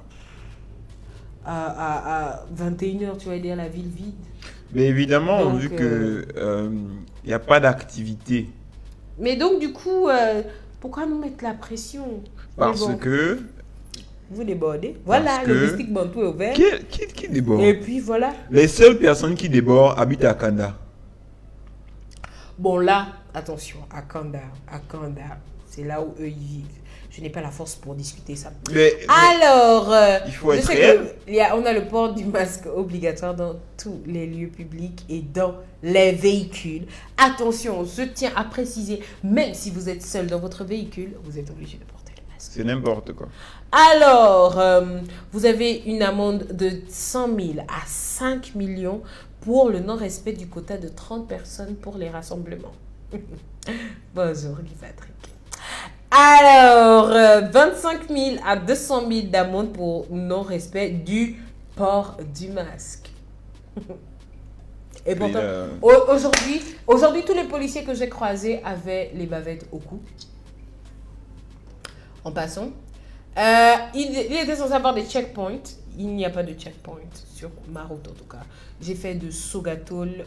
21h, tu vas dire, la ville vide. Mais évidemment, Donc, vu que il n'y a pas d'activité. Mais donc, du coup, pourquoi nous mettre la pression? Parce que... Vous débordez. Voilà, que- le Mystique Manteau est ouvert. Qui déborde? Et puis, voilà. Les seules personnes qui débordent habitent à Kanda. Bon, là, attention, à Kanda, c'est là où eux, ils vivent. Je n'ai pas la force pour discuter ça. Alors, il faut je être sais réel. on a le port du masque obligatoire dans tous les lieux publics et dans les véhicules. Attention, je tiens à préciser, même si vous êtes seul dans votre véhicule, vous êtes obligé de porter le masque. C'est n'importe quoi. Alors, vous avez une amende de 100 000 à 5 millions pour le non-respect du quota de 30 personnes pour les rassemblements. Bonjour, Guy Patrick. Alors, 25 000 à 200 000 d'amende pour non-respect du port du masque. Et pourtant, aujourd'hui, tous les policiers que j'ai croisés avaient les bavettes au cou. En passant, il était censé avoir des checkpoints. Il n'y a pas de checkpoint sur ma route en tout cas. J'ai fait de Sogatol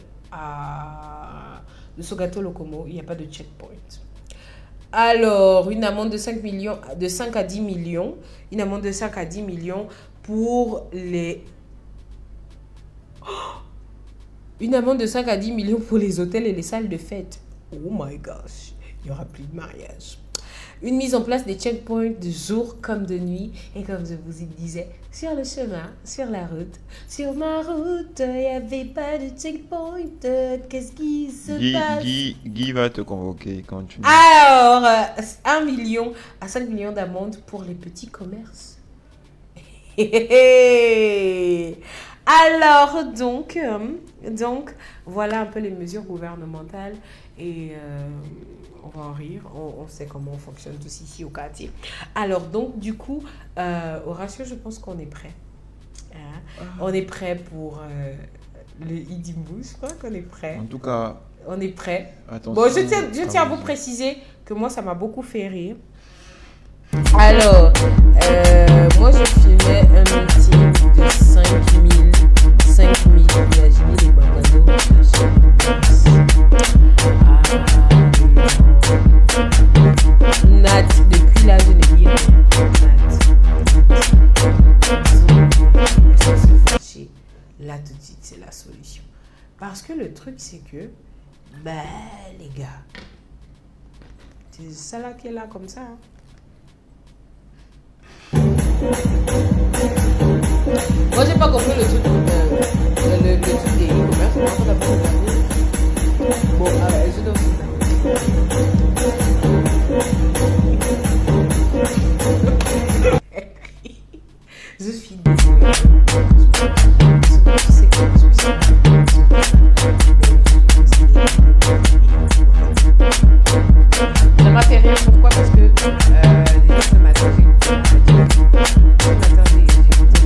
au Como. Il n'y a pas de checkpoint. Alors, une amende de 5 à 10 millions. Une amende de 5 à 10 millions pour les... Une amende de 5 à 10 millions pour les hôtels et les salles de fête. Oh my gosh, il n'y aura plus de mariage. Une mise en place des checkpoints de jour comme de nuit. Et comme je vous disais, sur le chemin, sur la route. Sur ma route, il n'y avait pas de checkpoint. Qu'est-ce qui se passe? Guy va te convoquer quand tu... Alors, 1 million à 5 millions d'amendes pour les petits commerces. Alors, donc, voilà un peu les mesures gouvernementales et on va en rire. On sait comment on fonctionne tous ici au quartier. Alors, donc, du coup, Horatio, je pense qu'on est prêt. Hein? On est prêt pour le Idimbu. Je crois qu'on est prêt. En tout cas... On est prêt. Attention, Bon, je tiens à vous préciser que moi, ça m'a beaucoup fait rire. Alors, moi, je filmais un meeting de 5000. Imaginez les bagados. Nat, depuis là, je n'ai dit rien. Nat. Se fâcher. Là, tout de suite, c'est la solution. Parce que le truc, c'est que, les gars, c'est ça là qui est là comme ça. Hein. Moi, j'ai pas compris le truc, le truc des e-commerce. Bon, je dois vous je suis désolée. Ça m'a fait rire. Pourquoi? Parce que ce matin, j'ai écouté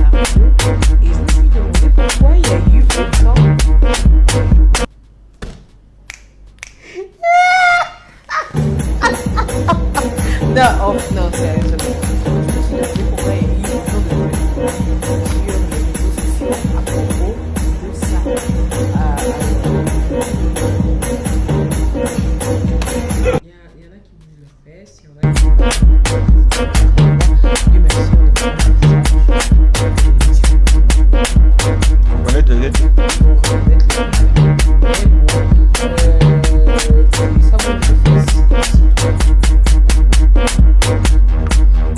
la radio et je me suis demandé pourquoi il y a eu autant. Non, sérieusement. Je me suis demandé pourquoi il y a eu autant de sur les réseaux sociaux à propos de ça. Il y en a qui disent le fesses, il y en a qui disent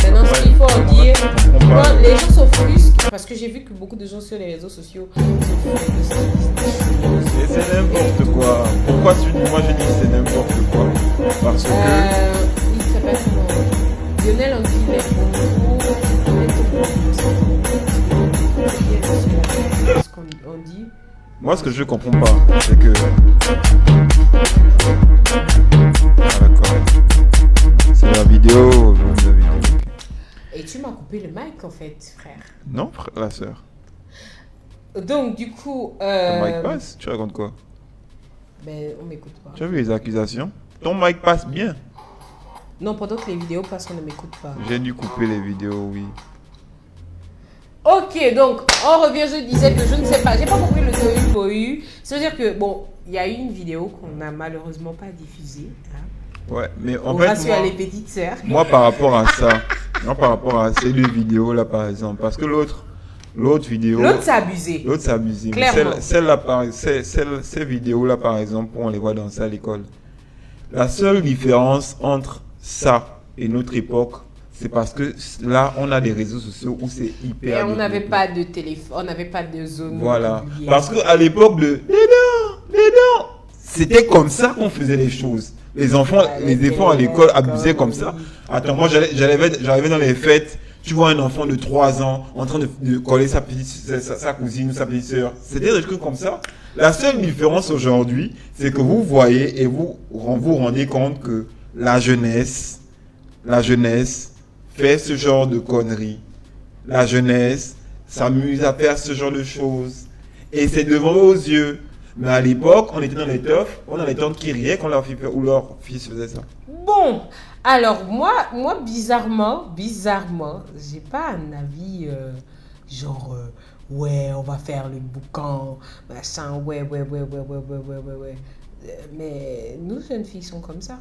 maintenant, ce qu'il faut en dire, les gens s'offusquent parce que j'ai vu que beaucoup de gens sur les réseaux sociaux c'est n'importe quoi. Pourquoi moi je dis c'est n'importe quoi? Parce que... il s'appelle comment? Lionel Anguillet, bonjour. Ce qu'on dit. Moi, ce que je comprends pas, c'est que... Ah, d'accord. C'est la vidéo. Et tu m'as coupé le mic, en fait, frère. Non, la sœur. Donc, du coup... Ton mic passe? Tu racontes quoi? Ben, on m'écoute pas. Tu as vu les accusations? Ton mic passe bien. Non, pendant que les vidéos passent, on ne m'écoute pas. J'ai dû couper les vidéos, oui. Ok, donc, on revient, je disais que je ne sais pas, j'ai pas compris le tohu-bohu. C'est-à-dire que, bon, il y a eu une vidéo qu'on n'a malheureusement pas diffusée. Hein. Ouais, mais en on fait, rassure les petites sœurs. Moi, par rapport à ça, par rapport à ces 2 vidéos-là, par exemple, parce que l'autre vidéo... L'autre s'est abusé. L'autre s'est abusé. Clairement. Ces vidéos-là, par exemple, on les voit danser à l'école. La seule différence entre ça et notre époque, c'est parce que là, on a des réseaux sociaux où c'est hyper... Et on n'avait pas de téléphone, on n'avait pas de zone. Voilà. Parce qu'à l'époque de... Les dents, c'était comme ça qu'on faisait les choses. Les enfants à l'école abusaient comme ça. Attends, moi, j'arrivais dans les fêtes, tu vois un enfant de 3 ans en train de coller sa cousine ou sa petite sœur. C'était des trucs comme ça. La seule différence aujourd'hui, c'est que vous voyez et vous rendez compte que la jeunesse fait ce genre de conneries. La jeunesse s'amuse à faire ce genre de choses. Et c'est devant vos yeux. Mais à l'époque, on était dans les teufs, on a les tantes qui riaient quand leur fils faisait ça. Bon, alors moi bizarrement, j'ai pas un avis genre ouais, on va faire le boucan, machin, ouais. Mais nous jeunes filles sont comme ça.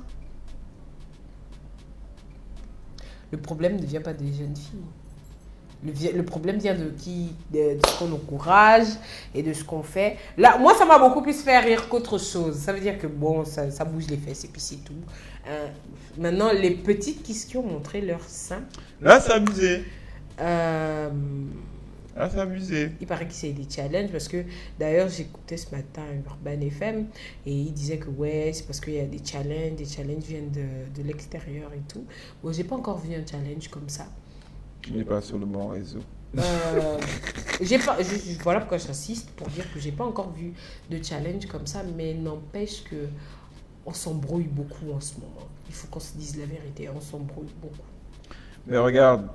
Le problème ne vient pas des jeunes filles. Le problème vient de ce qu'on encourage et de ce qu'on fait. Là, moi, ça m'a beaucoup plus fait rire qu'autre chose. Ça veut dire que bon, ça bouge les fesses et puis c'est tout. Maintenant, les petites qui ont montré leur sein. Là, c'est abusé. Euh, Là, c'est abusé. Il paraît que c'est des challenges parce que d'ailleurs j'écoutais ce matin Urban FM et il disait que ouais c'est parce qu'il y a des challenges viennent de l'extérieur et tout. Bon, j'ai pas encore vu un challenge comme ça. Tu n'es pas sur le bon réseau. Voilà pourquoi j'insiste pour dire que j'ai pas encore vu de challenge comme ça, mais n'empêche que on s'embrouille beaucoup en ce moment. Il faut qu'on se dise la vérité, on s'embrouille beaucoup. Mais regarde.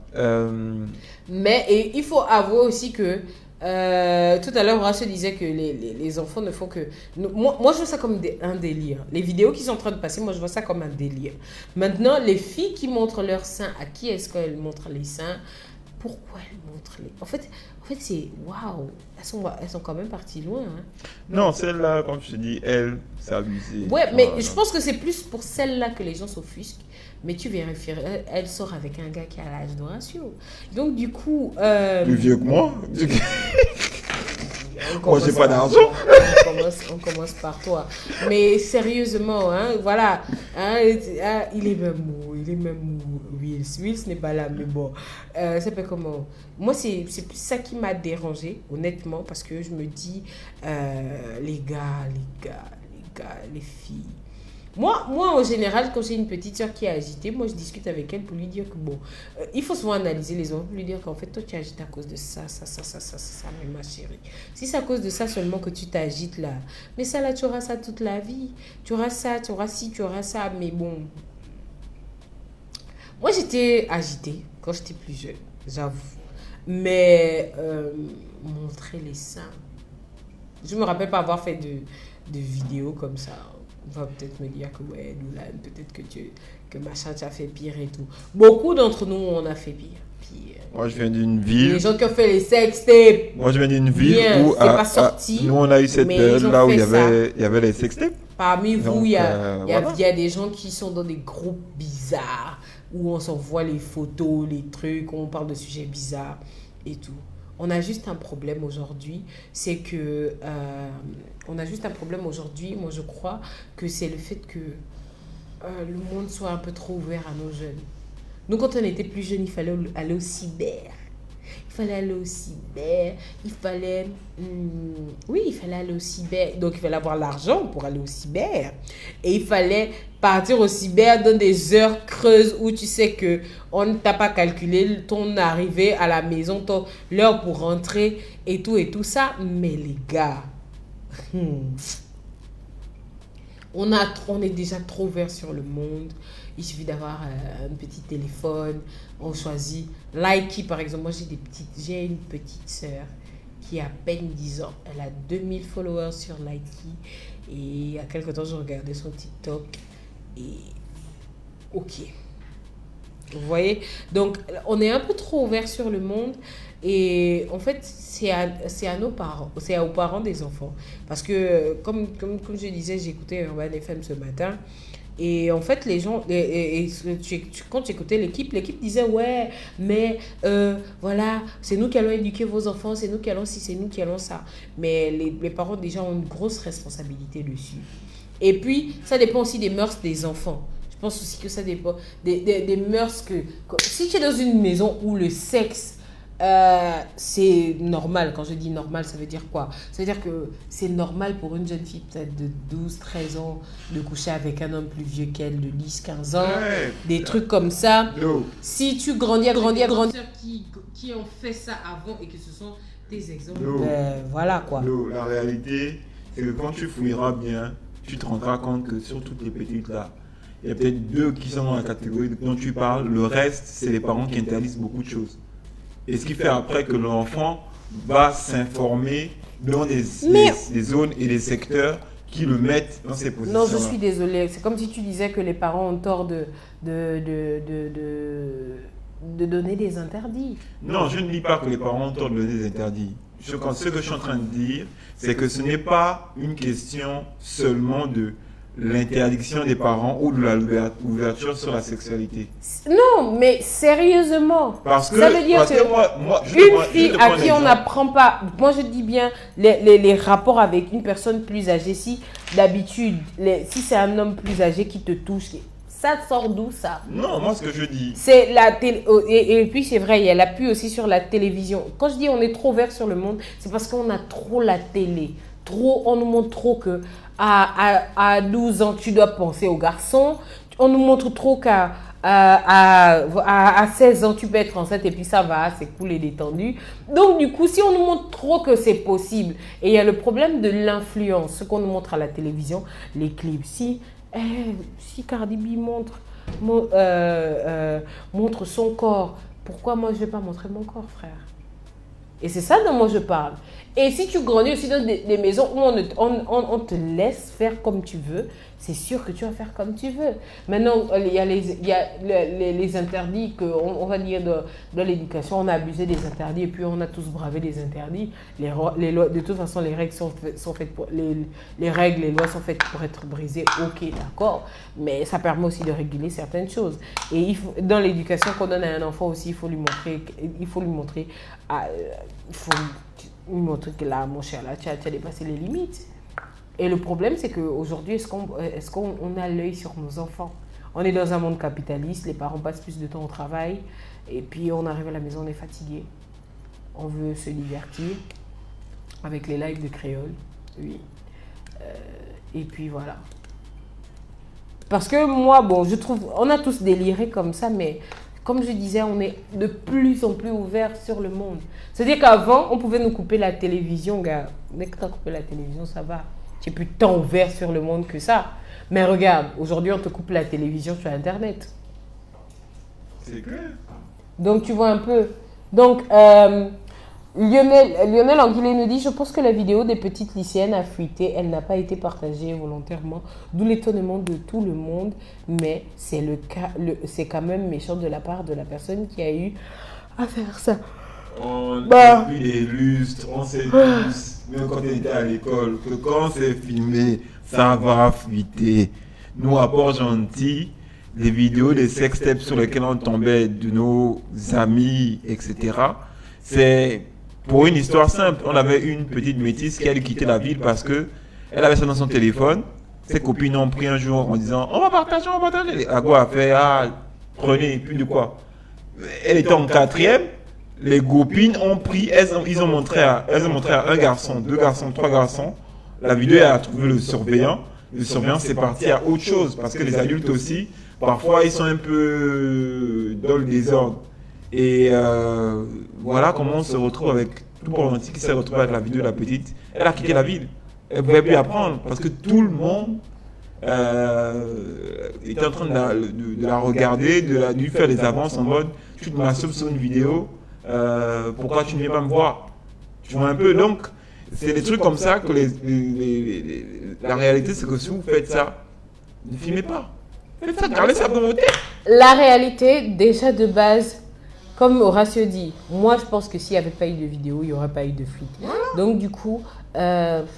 Mais il faut avouer aussi que tout à l'heure, Horace disait que les enfants ne font que... Moi, je vois ça comme un délire. Les vidéos qui sont en train de passer, moi, je vois ça comme un délire. Maintenant, les filles qui montrent leurs seins, à qui est-ce qu'elles montrent les seins? Pourquoi elles montrent les... En fait c'est... Waouh! Elles sont quand même parties loin. Hein. Non, celle-là, comme je te dis, elle, c'est abusé. Ouais, mais je pense que c'est plus pour celle-là que les gens s'offusquent. Mais tu vérifierais, elle sort avec un gars qui a l'âge d'Horatio. Donc, du coup... Plus vieux que moi. Moi, j'ai pas d'argent. On commence par toi. Mais sérieusement, hein, voilà. Hein, il est même mou. Will ce n'est pas là, mais bon. Ça fait comment? Moi, c'est plus ça qui m'a dérangé, honnêtement, parce que je me dis, les filles. Moi, en général, quand j'ai une petite soeur qui est agitée, moi, je discute avec elle pour lui dire que, bon, il faut souvent analyser les enfants pour lui dire qu'en fait, toi, tu es agité à cause de ça, mais ma chérie. Si c'est à cause de ça seulement que tu t'agites là, mais ça, là, tu auras ça toute la vie. Tu auras ça, tu auras ci, tu auras ça, mais bon. Moi, j'étais agitée quand j'étais plus jeune, j'avoue. Mais montrer les seins. Je me rappelle pas avoir fait de vidéos comme ça. On va peut-être me dire que ouais, Loula, peut-être que machin, tu as fait pire et tout. Beaucoup d'entre nous, on a fait pire. Moi, je viens d'une ville. Les gens qui ont fait les sextapes. Moi, je viens d'une ville où c'est pas sorti. nous, on a eu cette période là où il y avait les sextapes. Parmi vous, donc, il y a des gens qui sont dans des groupes bizarres où on s'envoie les photos, les trucs, on parle de sujets bizarres et tout. On a juste un problème aujourd'hui, c'est que moi je crois que c'est le fait que le monde soit un peu trop ouvert à nos jeunes. Nous, quand on était plus jeunes, il fallait aller au cyber. Il fallait aller au cyber. Donc, il fallait avoir l'argent pour aller au cyber. Et il fallait partir au cyber dans des heures creuses où tu sais que on ne t'a pas calculé ton arrivée à la maison, l'heure pour rentrer et tout ça. Mais les gars, on est déjà trop ouvert sur le monde. Il suffit d'avoir un petit téléphone. On choisit Likey, par exemple. Moi, j'ai une petite sœur qui a à peine 10 ans. Elle a 2000 followers sur Likey. Et il y a quelque temps, je regardais son TikTok. Et ok. Vous voyez? Donc, on est un peu trop ouvert sur le monde. Et en fait, c'est à nos parents, c'est aux parents des enfants. Parce que, comme je disais, j'ai écouté Urban FM ce matin. Et en fait, les gens, quand tu écoutais l'équipe disait ouais, mais voilà, c'est nous qui allons éduquer vos enfants, c'est nous qui allons ci, c'est nous qui allons ça. Mais les parents déjà ont une grosse responsabilité dessus. Et puis, ça dépend aussi des mœurs des enfants. Je pense aussi que ça dépend des mœurs si tu es dans une maison où le sexe, c'est normal. Quand je dis normal, ça veut dire quoi? Ça veut dire que c'est normal pour une jeune fille peut-être de 12-13 ans de coucher avec un homme plus vieux qu'elle de 10-15 ans. Ouais, des trucs comme ça. No. Si tu grandis qui ont fait ça avant et que ce sont tes exemples, no. Voilà quoi. No. La réalité, c'est que quand tu fouilleras bien, tu te rendras compte que sur toutes les petites là, il y a peut-être 2 qui sont dans la catégorie dont tu parles. Le reste, c'est les parents qui interdisent beaucoup de choses. Et ce qui fait après que l'enfant va s'informer dans des zones et des secteurs qui le mettent dans ces positions. Non, je suis désolée. C'est comme si tu disais que les parents ont tort de donner des interdits. Non, je ne dis pas que les parents ont tort de donner des interdits. Ce que je suis en train de dire, c'est que ce n'est pas une question seulement de l'interdiction des parents ou de l'ouverture sur la sexualité. Non, mais sérieusement. Parce que, ça veut dire que une fille à qui on n'apprend pas, moi je dis bien les rapports avec une personne plus âgée, si d'habitude, si c'est un homme plus âgé qui te touche, ça sort d'où ça? Non, moi ce que je dis. C'est la télé, et puis c'est vrai, il y a l'appui aussi sur la télévision. Quand je dis on est trop ouvert sur le monde, c'est parce qu'on a trop la télé. Trop, on nous montre trop que à 12 ans, tu dois penser aux garçons. On nous montre trop qu'à 16 ans, tu peux être enceinte et puis ça va, c'est cool et détendu. Donc, du coup, si on nous montre trop que c'est possible, et il y a le problème de l'influence, ce qu'on nous montre à la télévision, les clips. Si Cardi B montre son corps, pourquoi moi je ne vais pas montrer mon corps, frère? Et c'est ça dont moi je parle. Et si tu grandis aussi dans des maisons où on te laisse faire comme tu veux, c'est sûr que tu vas faire comme tu veux. Maintenant, il y a les interdits, on va dire dans l'éducation, on a abusé des interdits et puis on a tous bravé les interdits. Les lois, de toute façon, les règles sont faites pour, les règles, les lois sont faites pour être brisées, ok, d'accord. Mais ça permet aussi de réguler certaines choses. Et dans l'éducation qu'on donne à un enfant aussi, il faut lui montrer que là, mon cher, là, tu as dépassé les limites. Et le problème, c'est qu'aujourd'hui, est-ce qu'on a l'œil sur nos enfants? On est dans un monde capitaliste, les parents passent plus de temps au travail, et puis on arrive à la maison, on est fatigué. On veut se divertir avec les lives de créole, oui. Et puis voilà. Parce que moi, bon, je trouve, on a tous déliré comme ça, mais comme je disais, on est de plus en plus ouvert sur le monde. C'est-à-dire qu'avant, on pouvait nous couper la télévision, gars. Dès que tu as coupé la télévision, ça va. Tu es plus tant ouvert sur le monde que ça. Mais regarde, aujourd'hui, on te coupe la télévision sur Internet. C'est clair. Donc, tu vois un peu. Donc, Lionel Anguillet nous dit « Je pense que la vidéo des petites lycéennes a fuité. Elle n'a pas été partagée volontairement. D'où l'étonnement de tout le monde. Mais c'est c'est quand même méchant de la part de la personne qui a eu à faire ça. » On a vu des lustres, on sait tous, même quand on était à l'école, que quand c'est filmé, ça va fuiter. Nous, à Port-Gentil, les vidéos, les sextapes sur lesquels on tombait de nos amis, etc., c'est pour une histoire simple. On avait une petite métisse qui allait quitter la ville parce qu'elle avait ça dans son téléphone. Ses copines ont pris un jour en disant « On va partager, on va partager ». Ago a fait « Ah, prenez, puis de quoi ?» Elle était en 4e. Les copines ont pris, elles ont montré à un garçon, 2 garçons, 3 garçons. La vidéo a trouvé le surveillant. Le surveillant c'est parti à autre chose parce que les adultes aussi, parfois ils sont un peu dans le désordre. Et voilà comment on se retrouve avec tout Port-Gentil qui s'est retrouvé avec la vidéo de la petite. Elle a quitté la ville. Elle ne pouvait plus apprendre parce que tout le monde était en train de la regarder, de lui faire des avances en mode tu te masturbes sur une vidéo. Pourquoi tu ne viens pas me voir? Tu vois un peu, donc c'est des trucs comme ça que la réalité c'est que si vous faites ça, ne filmez pas. Faites ça, gardez ça dans vos têtes. La réalité, déjà de base, comme Horacio dit, moi je pense que s'il n'y avait pas eu de vidéo, il n'y aurait pas eu de fuite. Donc du coup, arrêtez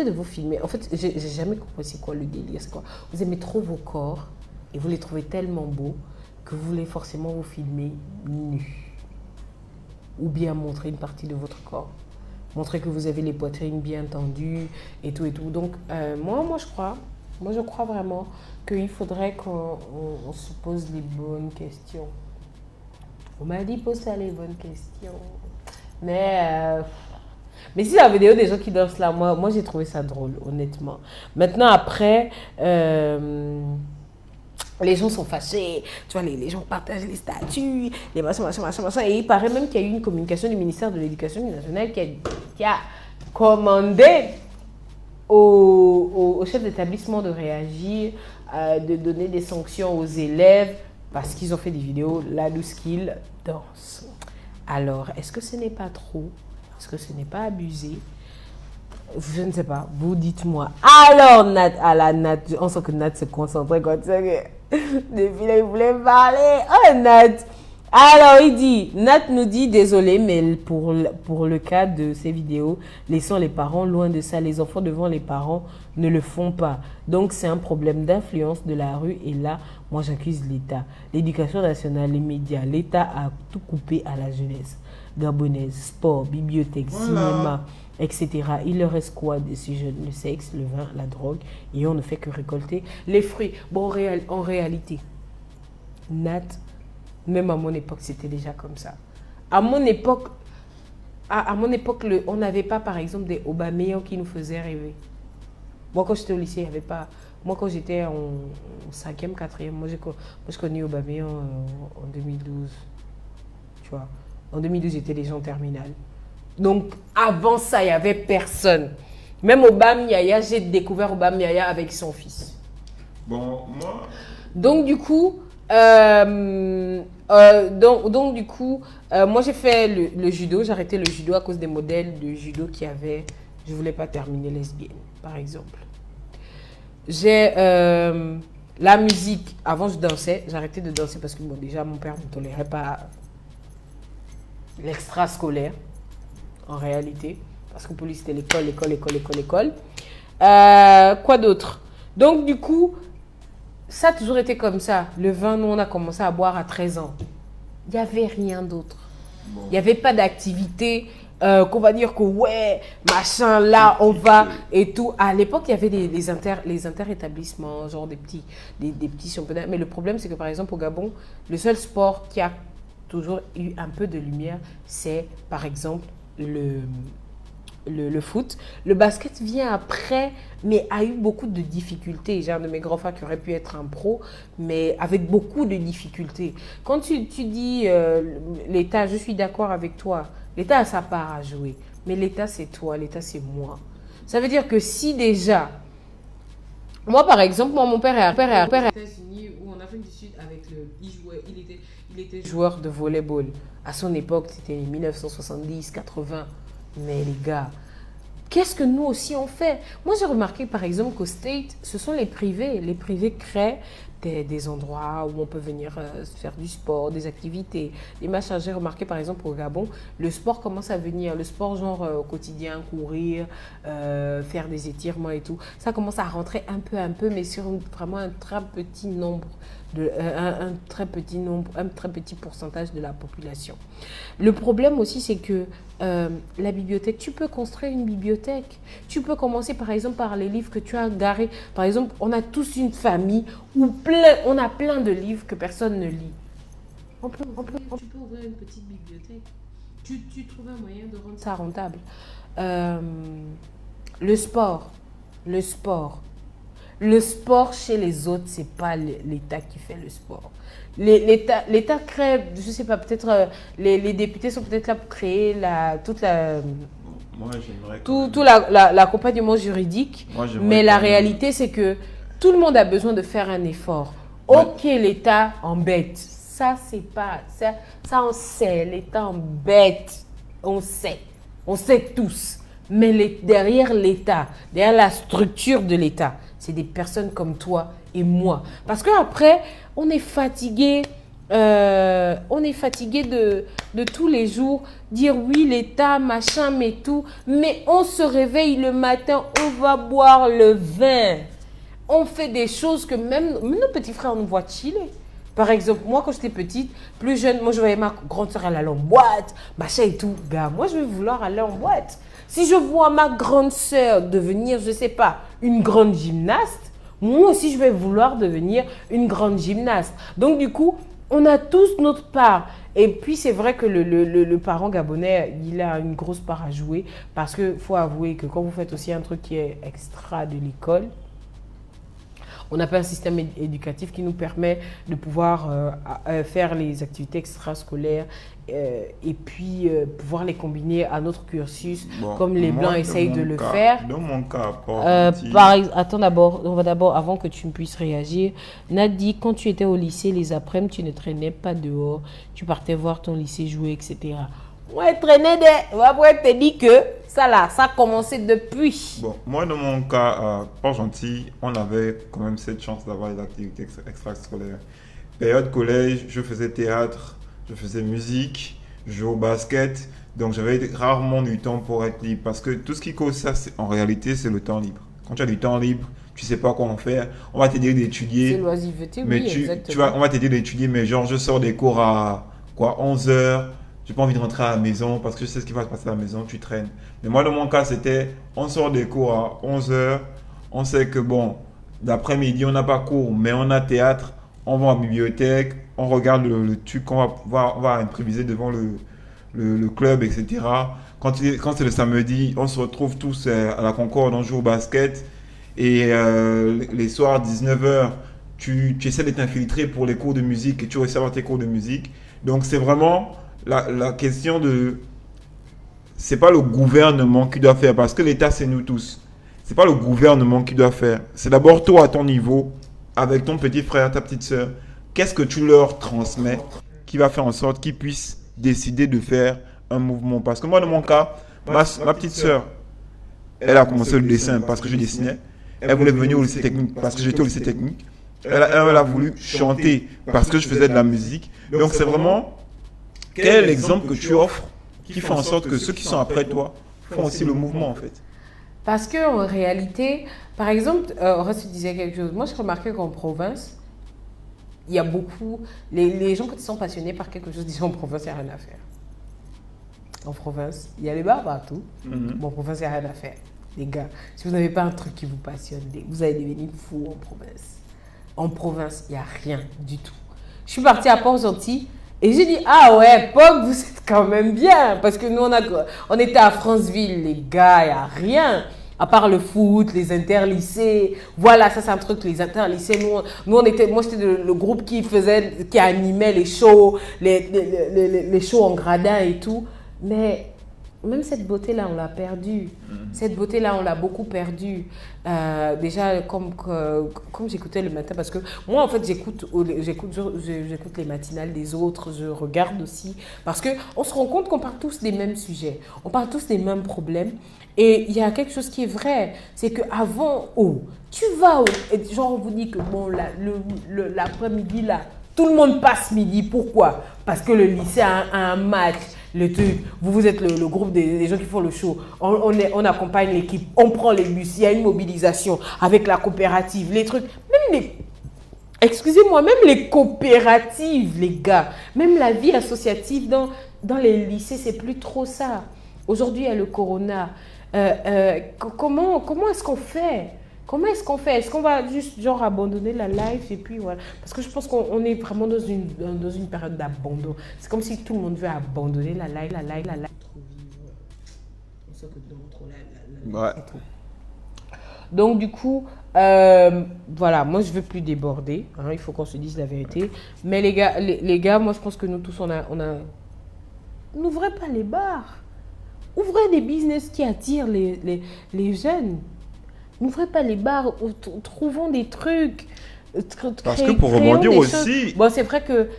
de vous filmer. En fait, j'ai jamais compris c'est quoi le délire, c'est quoi. Vous aimez trop vos corps et vous les trouvez tellement beaux que vous voulez forcément vous filmer nu. Ou bien montrer une partie de votre corps. Montrer que vous avez les poitrines bien tendues et tout et tout. Donc, moi je crois vraiment qu'il faudrait qu'on se pose les bonnes questions. On m'a dit pose-toi les bonnes questions. Mais si la vidéo des gens qui dansent là, moi j'ai trouvé ça drôle, honnêtement. Maintenant, après... les gens sont fâchés, tu vois, les gens partagent les statuts, les machin. Et il paraît même qu'il y a eu une communication du ministère de l'Éducation nationale qui a commandé au chef d'établissement de réagir, de donner des sanctions aux élèves parce qu'ils ont fait des vidéos là où ils dansent. Alors, est-ce que ce n'est pas trop? Est-ce que ce n'est pas abusé? Je ne sais pas, vous dites-moi. Alors, Nat, on sent que Nat se concentrait quand ça. Depuis là, il voulait parler. Oh, Nat, Alors, il dit, Nat nous dit, désolé, mais pour le cas de ces vidéos, laissons les parents loin de ça. Les enfants devant les parents ne le font pas. Donc, c'est un problème d'influence de la rue. Et là, moi, j'accuse l'État. L'éducation nationale, les médias, l'État a tout coupé à la jeunesse gabonaise. Sport, bibliothèque, cinéma, etc. Il leur reste quoi de ces jeunes? Le sexe, le vin, la drogue. Et on ne fait que récolter les fruits. Bon, en réalité, Nat... Même à mon époque, c'était déjà comme ça. À mon époque, on n'avait pas, par exemple, des Aubameyang qui nous faisaient rêver. Moi, quand j'étais au lycée, il n'y avait pas... Moi, quand j'étais en 5e, 4e, moi, je connais Aubameyang en 2012. Tu vois. En 2012, j'étais déjà en terminale. Donc, avant ça, il n'y avait personne. Même Aubameyang, j'ai découvert Aubameyang avec son fils. Bon, moi... Donc, du coup... moi j'ai fait le judo, j'ai arrêté le judo à cause des modèles de judo qu'il y avait. Je voulais pas terminer lesbienne, par exemple. J'ai la musique, avant je dansais, j'ai arrêté de danser parce que bon, déjà mon père ne tolérait pas l'extrascolaire, en réalité, parce que pour lui c'était l'école. Quoi d'autre? Donc du coup, ça a toujours été comme ça. Le vin, nous, on a commencé à boire à 13 ans. Il n'y avait rien d'autre. Bon. Il n'y avait pas d'activité qu'on va dire que ouais, machin, là, on va et tout. À l'époque, il y avait les inter-établissements, genre des petits championnats. Mais le problème, c'est que par exemple, au Gabon, le seul sport qui a toujours eu un peu de lumière, c'est par exemple le foot. Le basket vient après, mais a eu beaucoup de difficultés. J'ai un de mes grands frères qui aurait pu être un pro, mais avec beaucoup de difficultés. Quand tu dis l'État, je suis d'accord avec toi. L'État a sa part à jouer, mais l'État c'est toi, l'État c'est moi. Ça veut dire que si déjà, moi par exemple, mon père est aux États-Unis ou en Afrique du Sud avec il était joueur de volleyball. À son époque, c'était 1970, 80. Mais les gars, qu'est-ce que nous aussi on fait? Moi, j'ai remarqué par exemple qu'au States, ce sont les privés. Les privés créent des endroits où on peut venir faire du sport, des activités, des machins. J'ai remarqué par exemple au Gabon, le sport commence à venir. Le sport genre au quotidien, courir, faire des étirements et tout. Ça commence à rentrer un peu, mais sur vraiment un très petit nombre. Un très petit pourcentage de la population. Le problème aussi, c'est que la bibliothèque, tu peux construire une bibliothèque. Tu peux commencer par exemple par les livres que tu as garés. Par exemple, on a tous une famille où on a plein de livres que personne ne lit. Tu peux ouvrir une petite bibliothèque. Tu trouves un moyen de rendre ça rentable. Le sport. Le sport chez les autres, c'est pas l'État qui fait le sport. L'État crée, je sais pas, peut-être les députés sont peut-être là pour créer l'accompagnement juridique. Mais la réalité, c'est que tout le monde a besoin de faire un effort. Ok, l'État embête. Ça, c'est pas... Ça, on sait. L'État embête. On sait tous. Mais derrière l'État, derrière la structure de l'État, c'est des personnes comme toi et moi. Parce qu'après, on est fatigué. On est fatigué de tous les jours dire oui, l'État, machin, mais tout. Mais on se réveille le matin, on va boire le vin. On fait des choses que même nos petits frères nous voient chiller. Par exemple, moi, quand j'étais petite, plus jeune, moi, je voyais ma grande soeur, elle allait en boîte, machin et tout. Gars, moi, je vais vouloir aller en boîte. Si je vois ma grande soeur devenir, je ne sais pas, une grande gymnaste, moi aussi, je vais vouloir devenir une grande gymnaste. Donc, du coup, on a tous notre part. Et puis, c'est vrai que le parent gabonais, il a une grosse part à jouer parce qu'il faut avouer que quand vous faites aussi un truc qui est extra de l'école, on n'a pas un système éducatif qui nous permet de pouvoir faire les activités extrascolaires et puis pouvoir les combiner à notre cursus, comme les Blancs essayent de le faire. Dans mon cas, attends d'abord, on va d'abord, avant que tu ne puisses réagir, Nadi, quand tu étais au lycée, les après-midi, tu ne traînais pas dehors, tu partais voir ton lycée jouer, etc. Ouais, traîner après, te dis que ça a commencé depuis. Bon, moi, dans mon cas, pas gentil, on avait quand même cette chance d'avoir des activités extrascolaires. Période collège, je faisais théâtre, je faisais musique, je jouais au basket, donc j'avais rarement du temps pour être libre. Parce que tout ce qui cause ça, en réalité, c'est le temps libre. Quand tu as du temps libre, tu sais pas quoi en faire. On va t'aider C'est d'étudier, l'oisiveté, mais oui, exactement. on va t'aider d'étudier, mais genre je sors des cours à quoi, 11 heures. J'ai pas envie de rentrer à la maison parce que je sais ce qui va se passer à la maison, tu traînes. Mais moi, dans mon cas, c'était on sort des cours à 11 heures. On sait que bon, d'après-midi, on n'a pas cours, mais on a théâtre. On va en bibliothèque, on regarde le truc, on va improviser devant le club, etc. Quand c'est le samedi, on se retrouve tous à la Concorde, on joue au basket. Et les soirs, 19 heures, tu essaies d'être infiltré pour les cours de musique et tu réussis à avoir tes cours de musique. Donc c'est vraiment la question de... C'est pas le gouvernement qui doit faire, parce que l'État, c'est nous tous. C'est pas le gouvernement qui doit faire. C'est d'abord toi à ton niveau, avec ton petit frère, ta petite soeur. Qu'est-ce que tu leur transmets qui va faire en sorte qu'ils puissent décider de faire un mouvement? Parce que moi, dans mon cas, ma petite soeur, elle a commencé le dessin parce que je dessinais. Elle voulait venir au lycée technique parce que j'étais au lycée technique. Elle a voulu chanter parce que je faisais de la musique. Donc c'est vraiment quel exemple que tu offres qui fait en sorte que ceux qui sont après toi font aussi le mouvement en fait. Parce qu'en réalité, par exemple, Horace disait quelque chose. Moi, j'ai remarqué qu'en province, il y a beaucoup... Les gens, quand ils sont passionnés par quelque chose, disent en province, il n'y a rien à faire. En province, il y a les bars partout. Mais en province, il n'y a rien à faire. Les gars, si vous n'avez pas un truc qui vous passionne, vous allez devenir fou en province. En province, il n'y a rien du tout. Je suis partie à Port-Gentil et j'ai dit, ah ouais, Pog, vous êtes quand même bien. Parce que nous, on était à Franceville, les gars, il n'y a rien. À part le foot, les interlycées. Voilà, ça c'est un truc, les interlycées. Moi, j'étais le groupe qui animait les shows, les shows en gradin et tout. Mais même cette beauté-là, on l'a perdue. Cette beauté-là, on l'a beaucoup perdue. Déjà, comme j'écoutais le matin, parce que moi, en fait, j'écoute les matinales des autres, je regarde aussi. Parce qu'on se rend compte qu'on parle tous des mêmes sujets, on parle tous des mêmes problèmes. Et il y a quelque chose qui est vrai, c'est qu'avant, tu vas, genre on vous dit que bon, l'après-midi, là, tout le monde passe midi. Pourquoi? Parce que le lycée a un match. Le truc, vous êtes le groupe des gens qui font le show, on accompagne l'équipe, on prend les bus, il y a une mobilisation avec la coopérative, les trucs, excusez-moi, même les coopératives, les gars, même la vie associative dans les lycées, c'est plus trop ça. Aujourd'hui, il y a le corona. Comment est-ce qu'on fait? Comment est-ce qu'on fait? Est-ce qu'on va juste genre abandonner la life et puis voilà? Parce que je pense qu'on est vraiment dans une période d'abandon. C'est comme si tout le monde veut abandonner la life. Trop vivre. On sait que trop Ouais. Donc du coup, voilà, moi je veux plus déborder. Hein, il faut qu'on se dise la vérité. Mais les gars, moi je pense que nous tous on n'ouvrez pas les bars. Ouvrez des business qui attirent les jeunes. N'ouvrez pas les bars, trouvons des trucs. Parce que pour rebondir aussi... Bon, c'est vrai que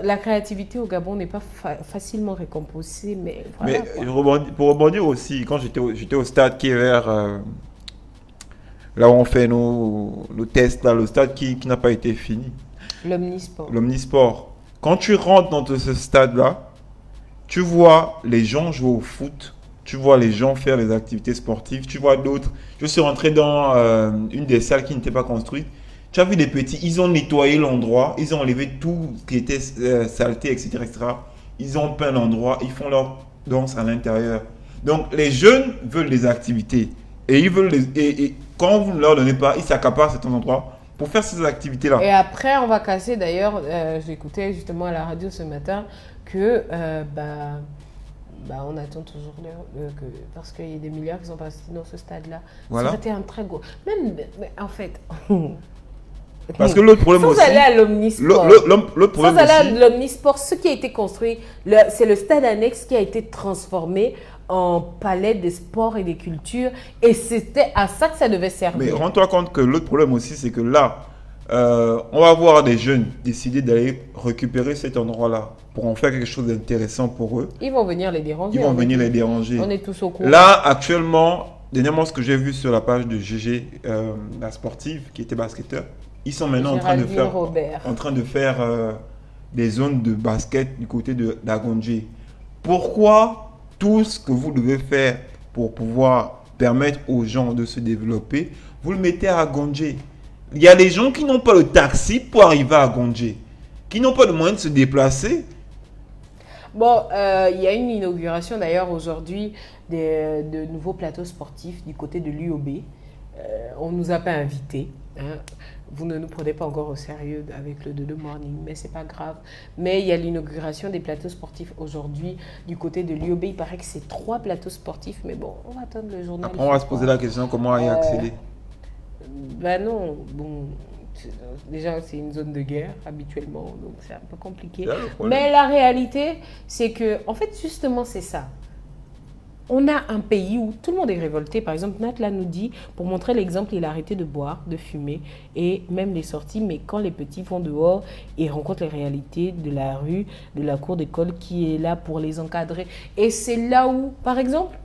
la créativité au Gabon n'est pas facilement récompensée, mais voilà. Mais pour rebondir aussi, quand j'étais au stade qui est vers... là où on fait nos tests, là, le stade qui n'a pas été fini. L'Omnisport. Quand tu rentres dans ce stade-là, tu vois les gens jouer au foot. Tu vois les gens faire les activités sportives. Tu vois d'autres. Je suis rentré dans une des salles qui n'était pas construite. Tu as vu des petits. Ils ont nettoyé l'endroit. Ils ont enlevé tout ce qui était saleté, etc., etc. Ils ont peint l'endroit. Ils font leur danse à l'intérieur. Donc, les jeunes veulent des activités. Et ils veulent et quand vous ne leur donnez pas, ils s'accaparent cet endroit pour faire ces activités-là. Et après, on va casser. D'ailleurs, j'écoutais justement à la radio ce matin que... on attend toujours parce qu'il y a des milliards qui sont passés dans ce stade-là. Voilà. Ça aurait été un très gros... Même, en fait... Parce que l'autre problème aussi... Sans aller à l'Omnisport. Sans aller à l'Omnisport, ce qui a été construit, c'est le stade annexe qui a été transformé en palais des sports et des cultures. Et c'était à ça que ça devait servir. Mais rends-toi compte que l'autre problème aussi, c'est que là, on va voir des jeunes décider d'aller récupérer cet endroit-là pour en faire quelque chose d'intéressant pour eux. Ils vont venir les déranger. On est tous au courant. Là, actuellement, dernièrement, ce que j'ai vu sur la page de GG, la sportive, qui était basketteur, ils sont maintenant en train de faire des zones de basket du côté d'Agondje. Pourquoi tout ce que vous devez faire pour pouvoir permettre aux gens de se développer, vous le mettez à Agondje? Il y a des gens qui n'ont pas le taxi pour arriver à Agondje, qui n'ont pas le moyen de se déplacer. Bon, il y a une inauguration d'ailleurs aujourd'hui de nouveaux plateaux sportifs du côté de l'UOB. On ne nous a pas invités. Hein. Vous ne nous prenez pas encore au sérieux avec le Dodo Morning, mais c'est pas grave. Mais il y a l'inauguration des plateaux sportifs aujourd'hui du côté de l'UOB. Il paraît que c'est 3 plateaux sportifs, mais bon, on va attendre le journal. Après, on va se poser la question comment y accéder. Ben non, bon, déjà c'est une zone de guerre habituellement, donc c'est un peu compliqué. Mais la réalité, c'est que, en fait, justement, c'est ça. On a un pays où tout le monde est révolté. Par exemple, Nat là nous dit, pour montrer l'exemple, il a arrêté de boire, de fumer et même les sorties. Mais quand les petits vont dehors et rencontrent les réalités de la rue, de la cour d'école qui est là pour les encadrer. Et c'est là où, par exemple,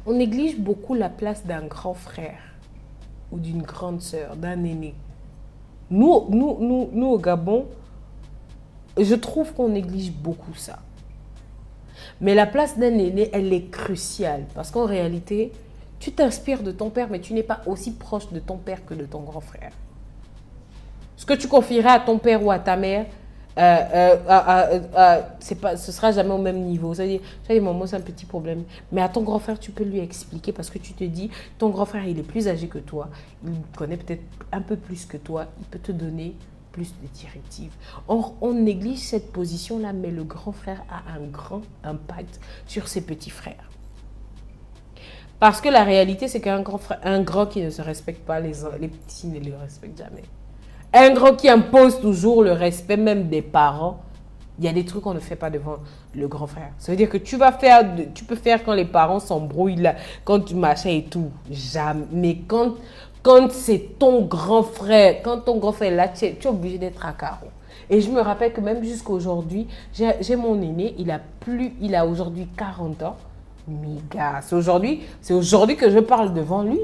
on néglige beaucoup la place d'un grand frère ou d'une grande sœur, d'un aîné. Nous au Gabon, je trouve qu'on néglige beaucoup ça. Mais la place d'un aîné, elle est cruciale. Parce qu'en réalité, tu t'inspires de ton père, mais tu n'es pas aussi proche de ton père que de ton grand frère. Ce que tu confieras à ton père ou à ta mère, ce sera jamais au même niveau. C'est-à-dire, maman, c'est un petit problème. Mais à ton grand frère, tu peux lui expliquer parce que tu te dis, ton grand frère, il est plus âgé que toi. Il connaît peut-être un peu plus que toi. Il peut te donner plus de directives. Or, on néglige cette position-là, mais le grand frère a un grand impact sur ses petits frères. Parce que la réalité, c'est qu'un grand frère, un grand qui ne se respecte pas, les petits ne le respectent jamais. Un grand qui impose toujours le respect même des parents, il y a des trucs qu'on ne fait pas devant le grand frère. Ça veut dire que tu peux faire quand les parents s'embrouillent, là, quand tu machin et tout, jamais. Mais quand c'est ton grand frère, quand ton grand frère est là, tu es obligé d'être à carreau. Et je me rappelle que même jusqu'à aujourd'hui, j'ai mon aîné, il a aujourd'hui 40 ans. Mais gars, c'est aujourd'hui que je parle devant lui.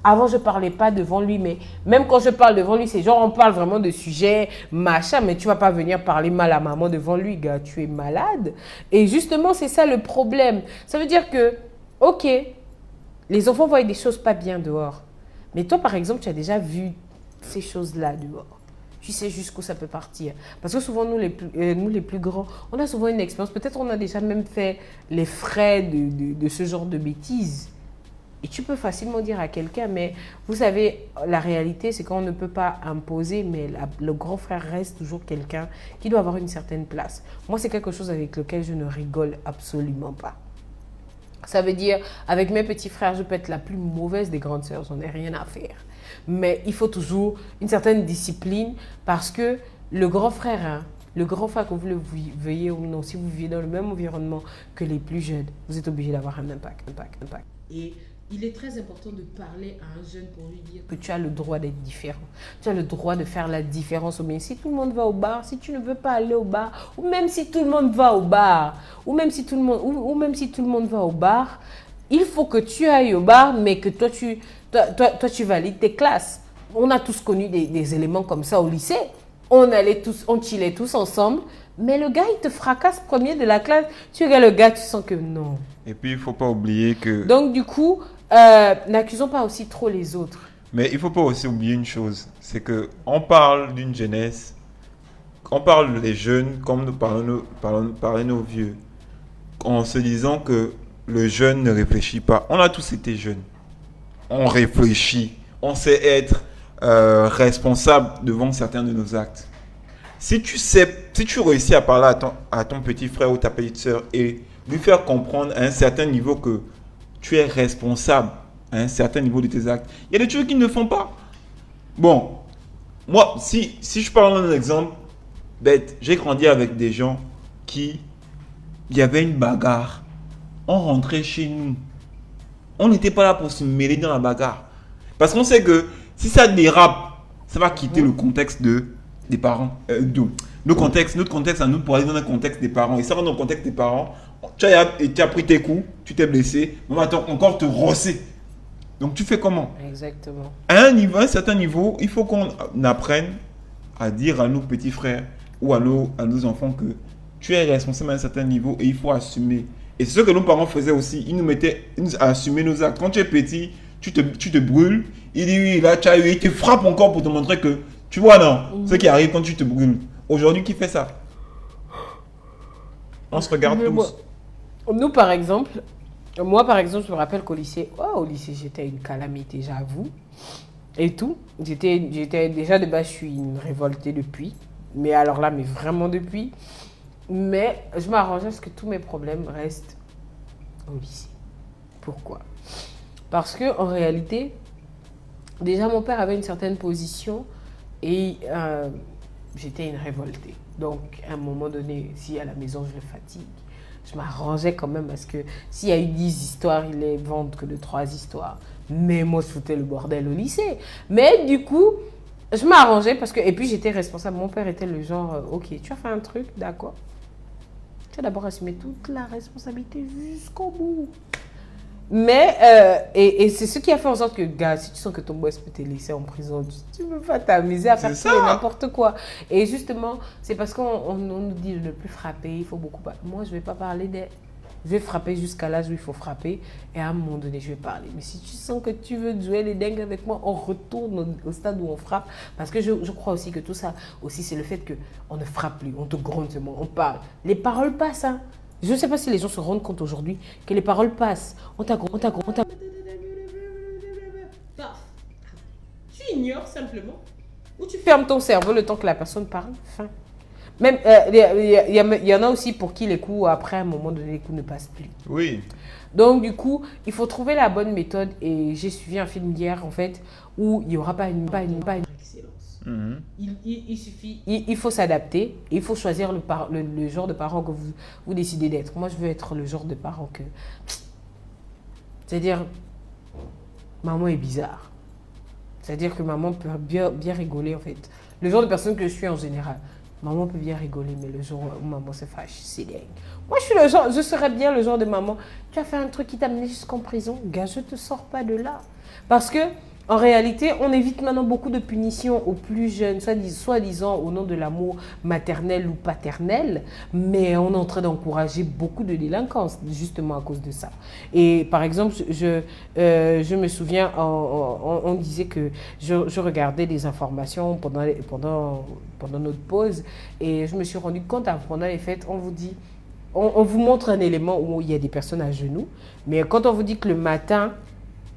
Avant, je ne parlais pas devant lui, mais même quand je parle devant lui, c'est genre on parle vraiment de sujets, machin, mais tu ne vas pas venir parler mal à maman devant lui, gars, tu es malade. Et justement, c'est ça le problème. Ça veut dire que, ok, les enfants voient des choses pas bien dehors. Mais toi, par exemple, tu as déjà vu ces choses-là dehors. Tu sais jusqu'où ça peut partir. Parce que souvent, nous les plus grands, on a souvent une expérience. Peut-être on a déjà même fait les frais de ce genre de bêtises. Et tu peux facilement dire à quelqu'un, mais vous savez, la réalité, c'est qu'on ne peut pas imposer, mais le grand frère reste toujours quelqu'un qui doit avoir une certaine place. Moi, c'est quelque chose avec lequel je ne rigole absolument pas. Ça veut dire, avec mes petits frères, je peux être la plus mauvaise des grandes sœurs, j'en ai rien à faire. Mais il faut toujours une certaine discipline parce que le grand frère, que vous le veuillez ou non, si vous vivez dans le même environnement que les plus jeunes, vous êtes obligé d'avoir un impact. Et il est très important de parler à un jeune pour lui dire que tu as le droit d'être différent. Tu as le droit de faire la différence. Mais si tout le monde va au bar, si tu ne veux pas aller au bar, ou même si tout le monde va au bar, ou même si tout le monde va au bar, il faut que tu ailles au bar, mais que toi tu valides tes classes. On a tous connu des éléments comme ça au lycée. On chillait tous ensemble, mais le gars, il te fracasse premier de la classe. Tu regardes le gars, tu sens que non. Et puis, il ne faut pas oublier que... Donc, du coup, n'accusons pas aussi trop les autres. Mais il ne faut pas aussi oublier une chose, c'est qu'on parle d'une jeunesse, on parle des jeunes comme nous parlons nos vieux, en se disant que le jeune ne réfléchit pas. On a tous été jeunes. On réfléchit. On sait être responsable devant certains de nos actes. Si tu réussis à parler à ton petit frère ou ta petite sœur et lui faire comprendre à un certain niveau que tu es responsable à un certain niveau de tes actes, il y a des trucs qu'ils ne font pas. Bon, moi, si je parle d'un exemple bête, j'ai grandi avec des gens il y avait une bagarre. On rentrait chez nous. On n'était pas là pour se mêler dans la bagarre. Parce qu'on sait que si ça dérape, ça va quitter le contexte des parents. Notre contexte à nous pour aller dans le contexte des parents. Et ça, dans le contexte des parents, tu as pris tes coups, tu t'es blessé, mais on va encore te rosser. Donc tu fais comment? Exactement. À un certain niveau, il faut qu'on apprenne à dire à nos petits frères ou à nos enfants que tu es responsable à un certain niveau et il faut assumer. Et c'est ce que nos parents faisaient aussi. Ils nous à assumer nos actes. Quand tu es petit, tu te brûles. Il dit oui, là, tu as eu, il te frappe encore pour te montrer que, tu vois, non, ce qui arrive quand tu te brûles. Aujourd'hui, qui fait ça? On se regarde tous. Nous, par exemple, moi, par exemple, je me rappelle qu'au lycée, au lycée, j'étais une calamité, j'avoue. Et tout. J'étais déjà de base, je suis une révoltée depuis. Mais alors là, mais vraiment depuis. Mais je m'arrangeais à ce que tous mes problèmes restent au lycée. Pourquoi? Parce que en réalité, déjà mon père avait une certaine position et j'étais une révoltée. Donc à un moment donné, si à la maison je le fatigue, je m'arrangeais quand même parce que s'il y a eu 10 histoires, il ne vente que de 3 histoires. Mais moi, je foutais le bordel au lycée. Mais du coup, je m'arrangeais parce que... Et puis j'étais responsable. Mon père était le genre, ok, tu as fait un truc, d'accord. Tu as d'abord assumé toute la responsabilité jusqu'au bout. Mais, et c'est ce qui a fait en sorte que, gars, si tu sens que ton boss peut te laisser en prison, tu ne peux pas t'amuser à faire tout et n'importe quoi. Et justement, c'est parce qu'on nous dit de ne plus frapper, il faut beaucoup parler. Moi, je ne vais pas parler des... Je vais frapper jusqu'à l'âge où il faut frapper et à un moment donné, je vais parler. Mais si tu sens que tu veux jouer les dingues avec moi, on retourne au stade où on frappe. Parce que je crois aussi que tout ça, aussi, c'est le fait qu'on ne frappe plus, on te gronde seulement, on parle. Les paroles passent, hein. Je ne sais pas si les gens se rendent compte aujourd'hui que les paroles passent. On t'a... Tu ignores simplement. Ou tu fermes ton cerveau le temps que la personne parle. Fin. Même, il y en a aussi pour qui les coups, après un moment donné, les coups ne passent plus. Oui. Donc, du coup, il faut trouver la bonne méthode. Et j'ai suivi un film hier, en fait, où il n'y aura pas une excellence. Il suffit, il faut s'adapter. Il faut choisir le genre de parent que vous décidez d'être. Moi, je veux être le genre de parent que... C'est-à-dire, maman est bizarre. C'est-à-dire que maman peut bien rigoler, en fait. Le genre de personne que je suis en général. Maman peut bien rigoler, mais le jour où maman se fâche, c'est dingue. Moi, je serais bien le genre de maman. Tu as fait un truc qui t'a amené jusqu'en prison. Gars, je ne te sors pas de là. Parce que, en réalité, on évite maintenant beaucoup de punitions aux plus jeunes, soi-disant au nom de l'amour maternel ou paternel, mais on est en train d'encourager beaucoup de délinquance, justement à cause de ça. Et par exemple, je me souviens, on disait que je regardais des informations pendant notre pause, et je me suis rendu compte, pendant les fêtes, on vous dit, on vous montre un élément où il y a des personnes à genoux, mais quand on vous dit que le matin,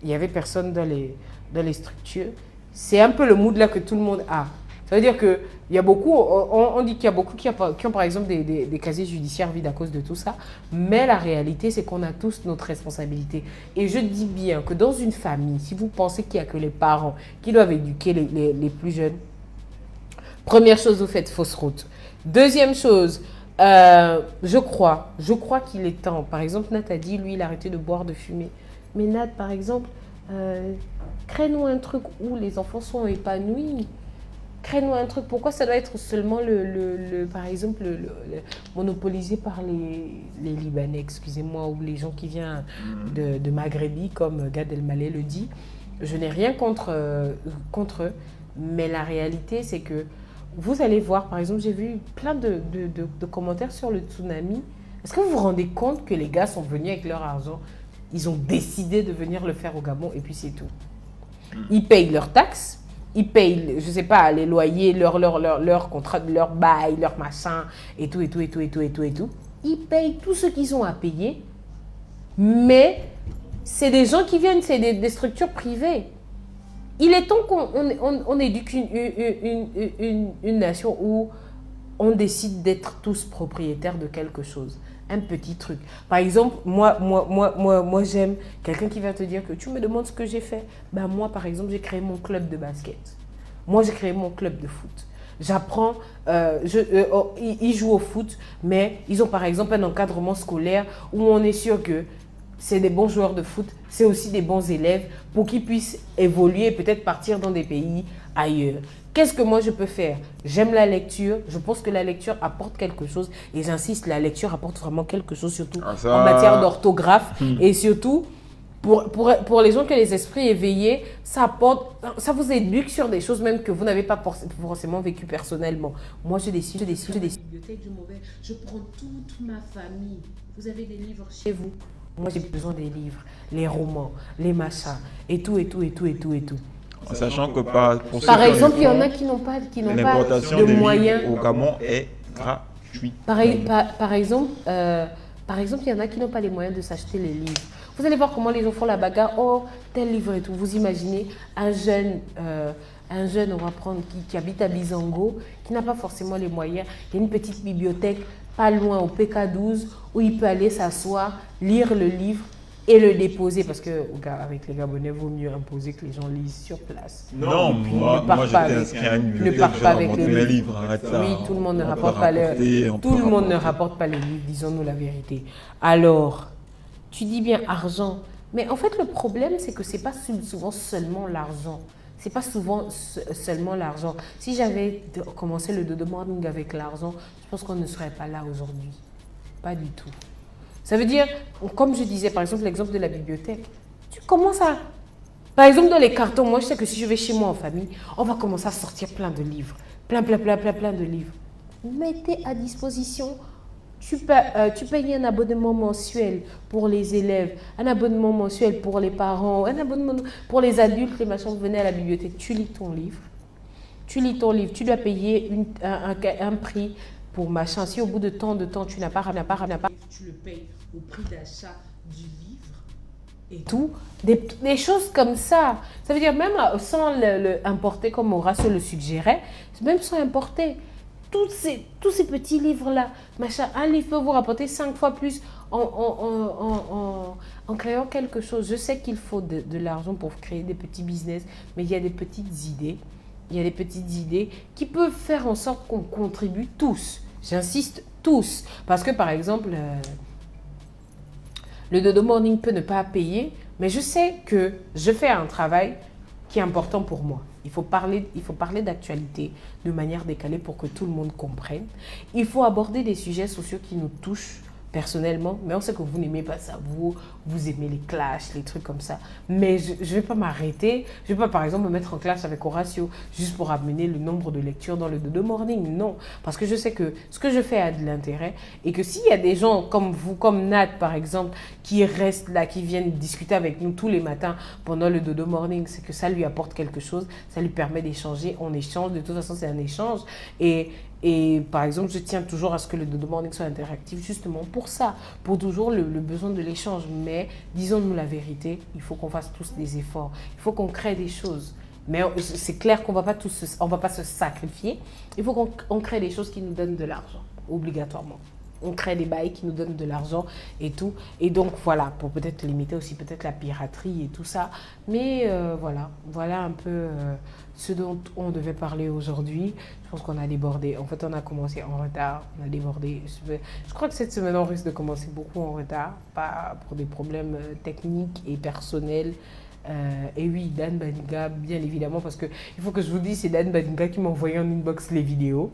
il n'y avait personne dans les structures, c'est un peu le mood là que tout le monde a. Ça veut dire qu'il y a beaucoup, on dit qu'il y a beaucoup qui ont par exemple des casiers judiciaires vides à cause de tout ça, mais la réalité c'est qu'on a tous notre responsabilité. Et je dis bien que dans une famille, si vous pensez qu'il n'y a que les parents qui doivent éduquer les plus jeunes, première chose, vous faites fausse route. Deuxième chose, je crois qu'il est temps. Par exemple, Nat a dit, lui, il a arrêté de boire, de fumer. Mais Nat, par exemple, crée-nous un truc où les enfants sont épanouis. Crée-nous un truc. Pourquoi ça doit être seulement par exemple, monopolisé par les Libanais, excusez-moi, ou les gens qui viennent de Maghrébi, comme Gad Elmaleh le dit. Je n'ai rien contre eux, mais la réalité, c'est que vous allez voir, par exemple, j'ai vu plein de commentaires sur le tsunami. Est-ce que vous vous rendez compte que les gars sont venus avec leur argent? Ils ont décidé de venir le faire au Gabon et puis c'est tout. Ils payent leurs taxes, ils payent, je ne sais pas, les loyers, leur contrat, leur bail, leur machin, et tout. Ils payent tout ce qu'ils ont à payer, mais c'est des gens qui viennent, c'est des structures privées. Il est temps qu'on éduque une nation où on décide d'être tous propriétaires de quelque chose. Un petit truc. Par exemple, moi j'aime quelqu'un qui va te dire que tu me demandes ce que j'ai fait. Ben moi, par exemple, j'ai créé mon club de basket. Moi, j'ai créé mon club de foot. J'apprends, ils jouent au foot, mais ils ont par exemple un encadrement scolaire où on est sûr que c'est des bons joueurs de foot, c'est aussi des bons élèves pour qu'ils puissent évoluer et peut-être partir dans des pays ailleurs. Qu'est-ce que moi je peux faire? J'aime la lecture, je pense que la lecture apporte quelque chose et j'insiste, la lecture apporte vraiment quelque chose, surtout en matière d'orthographe et surtout, Pour les gens que les esprits éveillés, ça vous éduque sur des choses même que vous n'avez pas forcément vécu personnellement. Moi, je décide. Bibliothèque, je prends toute ma famille. Vous avez des livres chez vous? Moi, j'ai besoin des livres, les romans, les machins, et tout. En sachant que pour Par ceux qui exemple, il y en font, a qui n'ont pas l'importation de des moyens. livres au Gabon est gratuite. Par exemple, il y en a qui n'ont pas les moyens de s'acheter les livres. Vous allez voir comment les gens font la bagarre. Oh, tel livre et tout. Vous imaginez un jeune, on va prendre, qui habite à Bizango, qui n'a pas forcément les moyens. Il y a une petite bibliothèque pas loin au PK12 où il peut aller s'asseoir, lire le livre et le déposer. Parce qu'avec les Gabonais, il vaut mieux imposer que les gens lisent sur place. Non, puis, moi j'étais inscrit à une bibliothèque, part je pas leur avec montre le mes livre. livres, arrête ça. Oui, tout le monde ne On peut rapporte pas rapporter, on peut tout le monde ne rapporter. rapporte pas les livres, disons-nous la vérité. Alors, tu dis bien argent, mais en fait le problème c'est que c'est pas souvent seulement l'argent. C'est pas souvent seulement l'argent. Si j'avais commencé le Dodo Morning avec l'argent, je pense qu'on ne serait pas là aujourd'hui. Pas du tout. Ça veut dire, comme je disais par exemple l'exemple de la bibliothèque, tu commences à... Par exemple dans les cartons, moi je sais que si je vais chez moi en famille, on va commencer à sortir plein de livres. Plein de livres. Mettez à disposition. Tu payes un abonnement mensuel pour les élèves, un abonnement mensuel pour les parents, un abonnement pour les adultes, les machins, vous venez à la bibliothèque, tu lis ton livre, tu dois payer un prix pour machin. Si au bout de tant de temps, tu n'as pas, tu le payes au prix d'achat du livre et tout. Des choses comme ça. Ça veut dire même sans le importer comme Horace le suggérait, même sans importer. Tous ces petits livres-là, machin, un livre peut vous rapporter 5 fois plus en créant quelque chose. Je sais qu'il faut de l'argent pour créer des petits business, mais il y a des petites idées. Qui peuvent faire en sorte qu'on contribue tous. J'insiste, tous. Parce que par exemple, le Dodo Morning peut ne pas payer, mais je sais que je fais un travail qui est important pour moi. Il faut parler d'actualité de manière décalée pour que tout le monde comprenne. Il faut aborder des sujets sociaux qui nous touchent personnellement, mais on sait que vous n'aimez pas ça, vous aimez les clashs, les trucs comme ça. Mais je ne vais pas m'arrêter, je ne vais pas par exemple me mettre en clash avec Horatio juste pour amener le nombre de lectures dans le Dodo Morning, non. Parce que je sais que ce que je fais a de l'intérêt et que s'il y a des gens comme vous, comme Nat par exemple, qui restent là, qui viennent discuter avec nous tous les matins pendant le Dodo Morning, c'est que ça lui apporte quelque chose, ça lui permet d'échanger, on échange, de toute façon c'est un échange et par exemple, je tiens toujours à ce que le Dodo Morning soit interactif justement pour ça, pour toujours le besoin de l'échange. Mais disons-nous la vérité, il faut qu'on fasse tous des efforts, il faut qu'on crée des choses. Mais c'est clair qu'on va pas se sacrifier. Il faut qu'on crée des choses qui nous donnent de l'argent, obligatoirement. On crée des bails qui nous donnent de l'argent et tout. Et donc, voilà, pour peut-être limiter aussi peut-être la piraterie et tout ça. Mais voilà un peu ce dont on devait parler aujourd'hui. Je pense qu'on a débordé. En fait, on a commencé en retard. On a débordé. Je crois que cette semaine, on risque de commencer beaucoup en retard. Pas pour des problèmes techniques et personnels. Et oui, Dan Baninga, bien évidemment, parce qu'il faut que je vous dise, c'est Dan Baninga qui m'a envoyé en inbox les vidéos.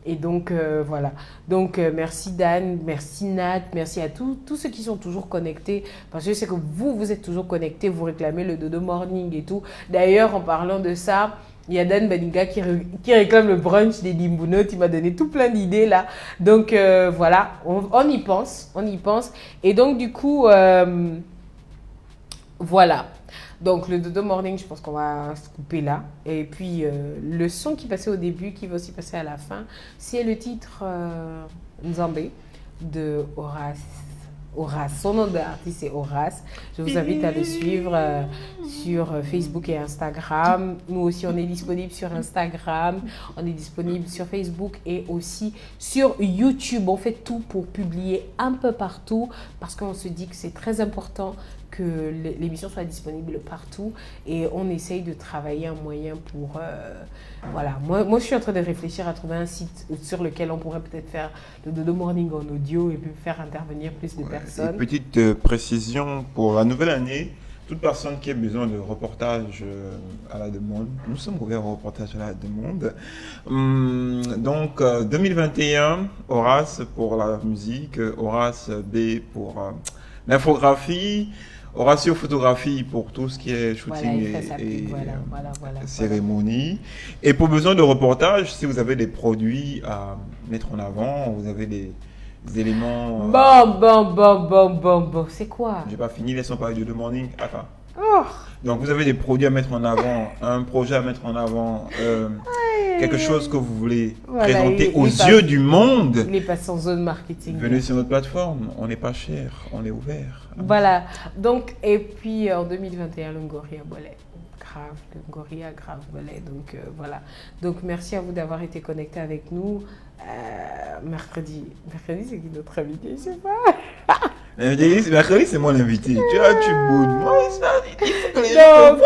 Et donc, voilà. Donc, merci Dan, merci Nat, merci à tous ceux qui sont toujours connectés. Parce que je sais que vous êtes toujours connectés, vous réclamez le Dodo Morning et tout. D'ailleurs, en parlant de ça, il y a Dan Baninga qui réclame le brunch des Dimbounotes. Il m'a donné tout plein d'idées là. Donc, voilà, on y pense. Et donc, du coup, voilà. Donc, le Dodo Morning, je pense qu'on va se couper là. Et puis, le son qui passait au début, qui va aussi passer à la fin, c'est le titre Nzambé de Horace. Son nom d'artiste c'est Horace. Je vous invite à le suivre sur Facebook et Instagram. Nous aussi, on est disponible sur Instagram, on est disponible sur Facebook et aussi sur YouTube. On fait tout pour publier un peu partout parce qu'on se dit que c'est très important que l'émission soit disponible partout et on essaye de travailler un moyen pour... voilà, moi je suis en train de réfléchir à trouver un site sur lequel on pourrait peut-être faire le Dodo Morning en audio et puis faire intervenir plus de personnes. Et petite précision pour la nouvelle année, toute personne qui a besoin de reportage à la demande, nous sommes ouverts au reportage à la demande. Donc 2021, Horace pour la musique, Horace B pour l'infographie, Horacio Photographie pour tout ce qui est Voilà, shooting il fait sa pub, et voilà. cérémonie. Et pour besoin de reportage, si vous avez des produits à mettre en avant, vous avez des éléments... Bon, c'est quoi? J'ai pas fini, laissons parler de The Morning. Attends. Oh, Donc vous avez des produits à mettre en avant, un projet à mettre en avant, quelque chose que vous voulez Voilà, présenter il aux passe- yeux du monde. il est passé en zone marketing. Venez sur notre plateforme, on n'est pas cher, on est ouvert. Voilà. Donc, et puis en 2021, Longoria Bollet. Grave, Longoria, grave Bollet. Donc, voilà. Donc, merci à vous d'avoir été connectés avec nous. Mercredi, c'est qui notre invité? Je sais pas. Mercredi, c'est moi l'invité. Tu vois, tu boudes. Moi, ça, il faut que les gens Donc,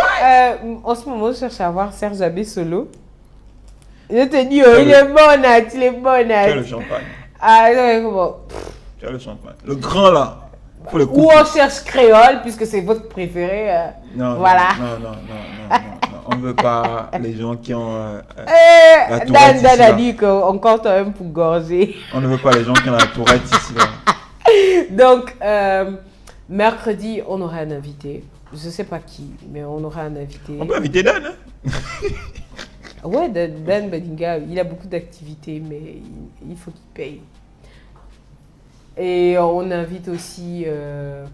me voient. en ce moment, je cherche à voir Serge Abbé solo. Je te dis, oh, il est bon, Nat, il est bon, Tu as le Nat. champagne. Ah, non, comment? Tu as le champagne. Le grand là. Faut le Ou couper. on cherche créole, puisque c'est votre préféré. Non, Voilà. non. On ne veut pas les gens qui ont. La tourette Dan ici, a là. dit qu'on compte un pour gorger. On ne veut pas les gens qui ont la tourette ici là. Donc, mercredi, on aura un invité. Je sais pas qui, mais on aura un invité. On peut inviter Dan. Hein? Ouais, Dan Badinga, il a beaucoup d'activités, mais il faut qu'il paye. Et on invite aussi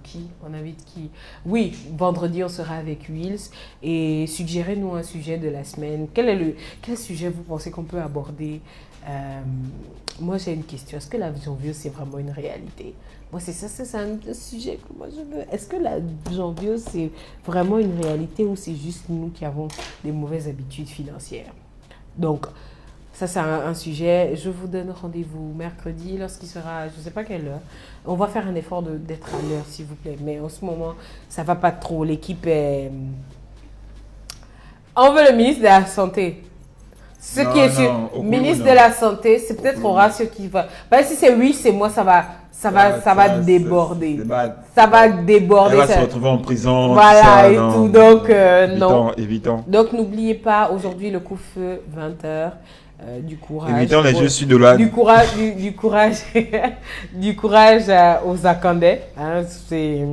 qui? On invite qui? Oui, vendredi, on sera avec Wills. Et suggérez-nous un sujet de la semaine. Quel sujet vous pensez qu'on peut aborder? Moi, j'ai une question. Est-ce que la janviose, c'est vraiment une réalité? Moi, c'est un sujet que moi, je veux. Est-ce que la janviose, c'est vraiment une réalité ou c'est juste nous qui avons des mauvaises habitudes financières? Donc, ça, c'est un sujet. Je vous donne rendez-vous mercredi lorsqu'il sera, je ne sais pas quelle heure. On va faire un effort d'être à l'heure, s'il vous plaît. Mais en ce moment, ça ne va pas trop. L'équipe est... On veut le ministre de la Santé. Ce Non, qui est non, sûr, au ministre Congo, de non. la Santé, c'est peut-être Horacio qui va... Ben, si c'est oui, c'est moi, ça va déborder. Ça va déborder. Elle va ça- se retrouver en prison. Voilà, tout ça, et non. tout. Donc, non. Évitons. Donc, n'oubliez pas, aujourd'hui, le coup-feu, 20h, du courage. Évitons les jeux sud-ouest. Du courage, du courage, du courage aux Akandais. Hein, c'est...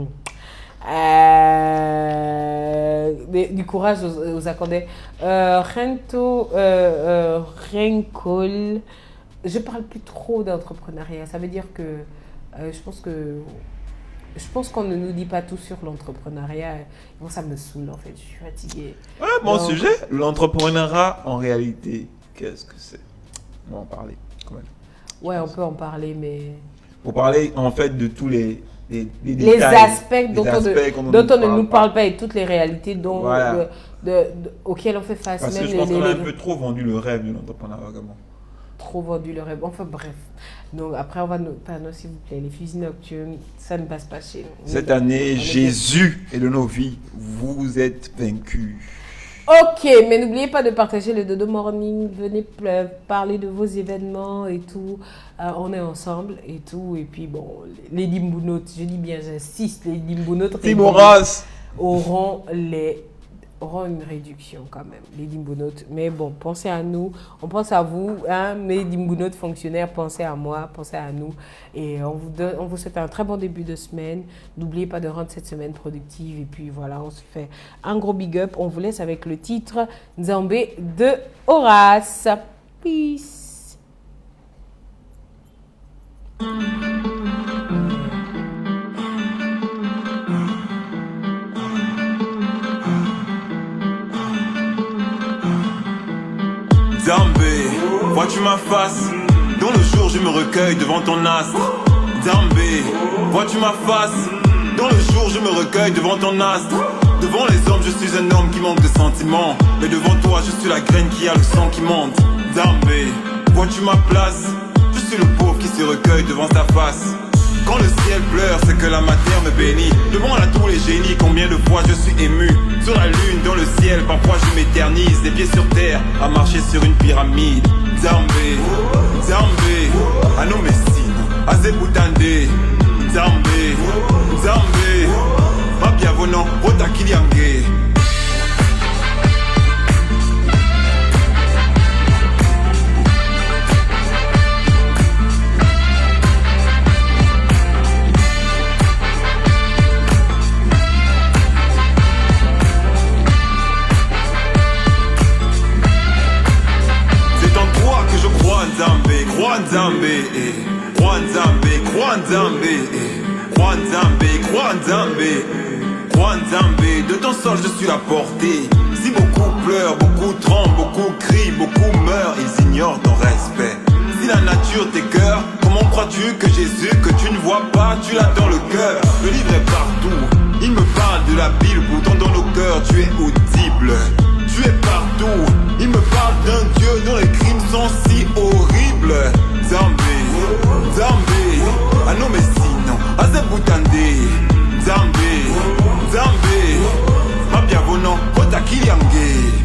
du courage aux Akandais. Rencol, je parle plus trop d'entrepreneuriat. Ça veut dire que je pense qu'on ne nous dit pas tout sur l'entrepreneuriat. Bon, ça me saoule en fait. Je suis fatiguée. Ouais, bon Donc- sujet. L'entrepreneuriat, en réalité, qu'est-ce que c'est? On va en parler quand même. Ouais, on peut en parler, mais Pour parler en fait de tous les les détails, aspects les dont aspects on ne nous parle pas et toutes les réalités dont, Voilà. auxquelles on fait face. Parce que même je pense qu'on a les- un peu trop vendu le rêve de l'entrepreneuriat également. trop vendu le rêve. Enfin bref. Donc après, on va nous... Pardon, s'il vous plaît, les fusils nocturnes, ça ne passe pas chez nous. Cette année, on est- Jésus est de nos vies. Vous êtes vaincus. Ok, mais n'oubliez pas de partager le Dodo Morning. Venez parler de vos événements et tout. On est ensemble et tout. Et puis bon, les Dimbunotes, je dis bien, j'insiste, les Dimbunotes Timoras. auront une réduction quand même, les Dimbunotes. Mais bon, pensez à nous, on pense à vous, hein, mes Dimbunotes fonctionnaires, pensez à moi, pensez à nous. Et on vous souhaite un très bon début de semaine. N'oubliez pas de rendre cette semaine productive. Et puis voilà, on se fait un gros big up. On vous laisse avec le titre Nzambé de Horace. Peace. Zambé, vois-tu ma face? Dans le jour je me recueille devant ton astre. Zambé, vois-tu ma face? Dans le jour je me recueille devant ton astre. Devant les hommes je suis un homme qui manque de sentiments. Mais devant toi je suis la graine qui a le sang qui monte. Zambé, vois-tu ma place? Je suis le pauvre qui se recueille devant ta face. Quand le ciel pleure, c'est que la matière me bénit. Devant là tous les génies, combien de fois je suis ému. Sur la lune, dans le ciel, parfois je m'éternise. Les pieds sur terre, à marcher sur une pyramide. Zambé, Zambé, Ano Messine, Azebutande. Zambé, Zambé, Mabiavono, Rotakiliange. Kwanzambe, Kwanzambe, Kwanzambe, Kwanzambe, Kwanzambe, Kwanzambe, de ton sol je suis la portée. Si beaucoup pleurent, beaucoup tremblent, beaucoup crient, beaucoup meurent, ils ignorent ton respect. Si la nature t'écœure, comment crois-tu que Jésus, que tu ne vois pas, tu l'as dans le cœur? Le livre est partout, il me parle de la Bible, pourtant dans nos cœurs tu es audible. Tu es partout, il me parle d'un Dieu dont les crimes sont si horribles. Zambé, Zambé, ano mesino, azebutande. Zambé, Zambé, mabiavono, kotakiliange.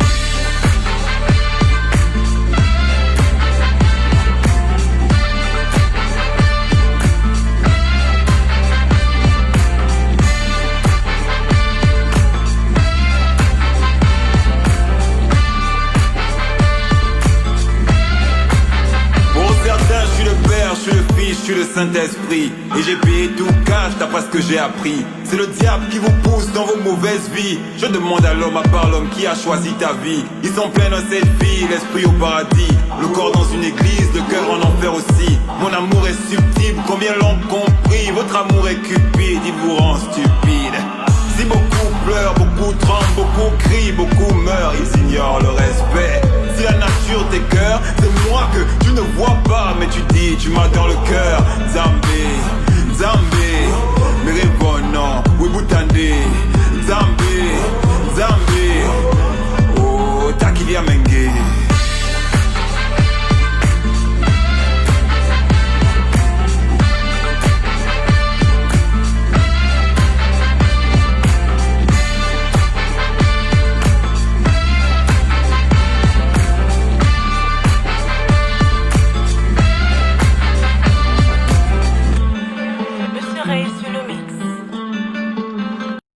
Je suis le Fils, je suis le Saint-Esprit. Et j'ai payé tout cash d'après ce que j'ai appris. C'est le diable qui vous pousse dans vos mauvaises vies. Je demande à l'homme, à part l'homme qui a choisi ta vie. Ils sont pleins dans cette vie, l'esprit au paradis. Le corps dans une église, le cœur en enfer aussi. Mon amour est subtil, combien l'ont compris. Votre amour est cupide, il vous rend stupide. Si beaucoup pleurent, beaucoup tremblent, beaucoup crient, beaucoup meurent, ils ignorent le respect. Si la nature t'écœure, c'est moi que tu ne vois pas, mais tu dis, tu m'as dans le cœur. Zambé, Zambé, Merevono, Wibutande. Zambé, Zambé, oh, Takilia Menge. Monsieur Reyes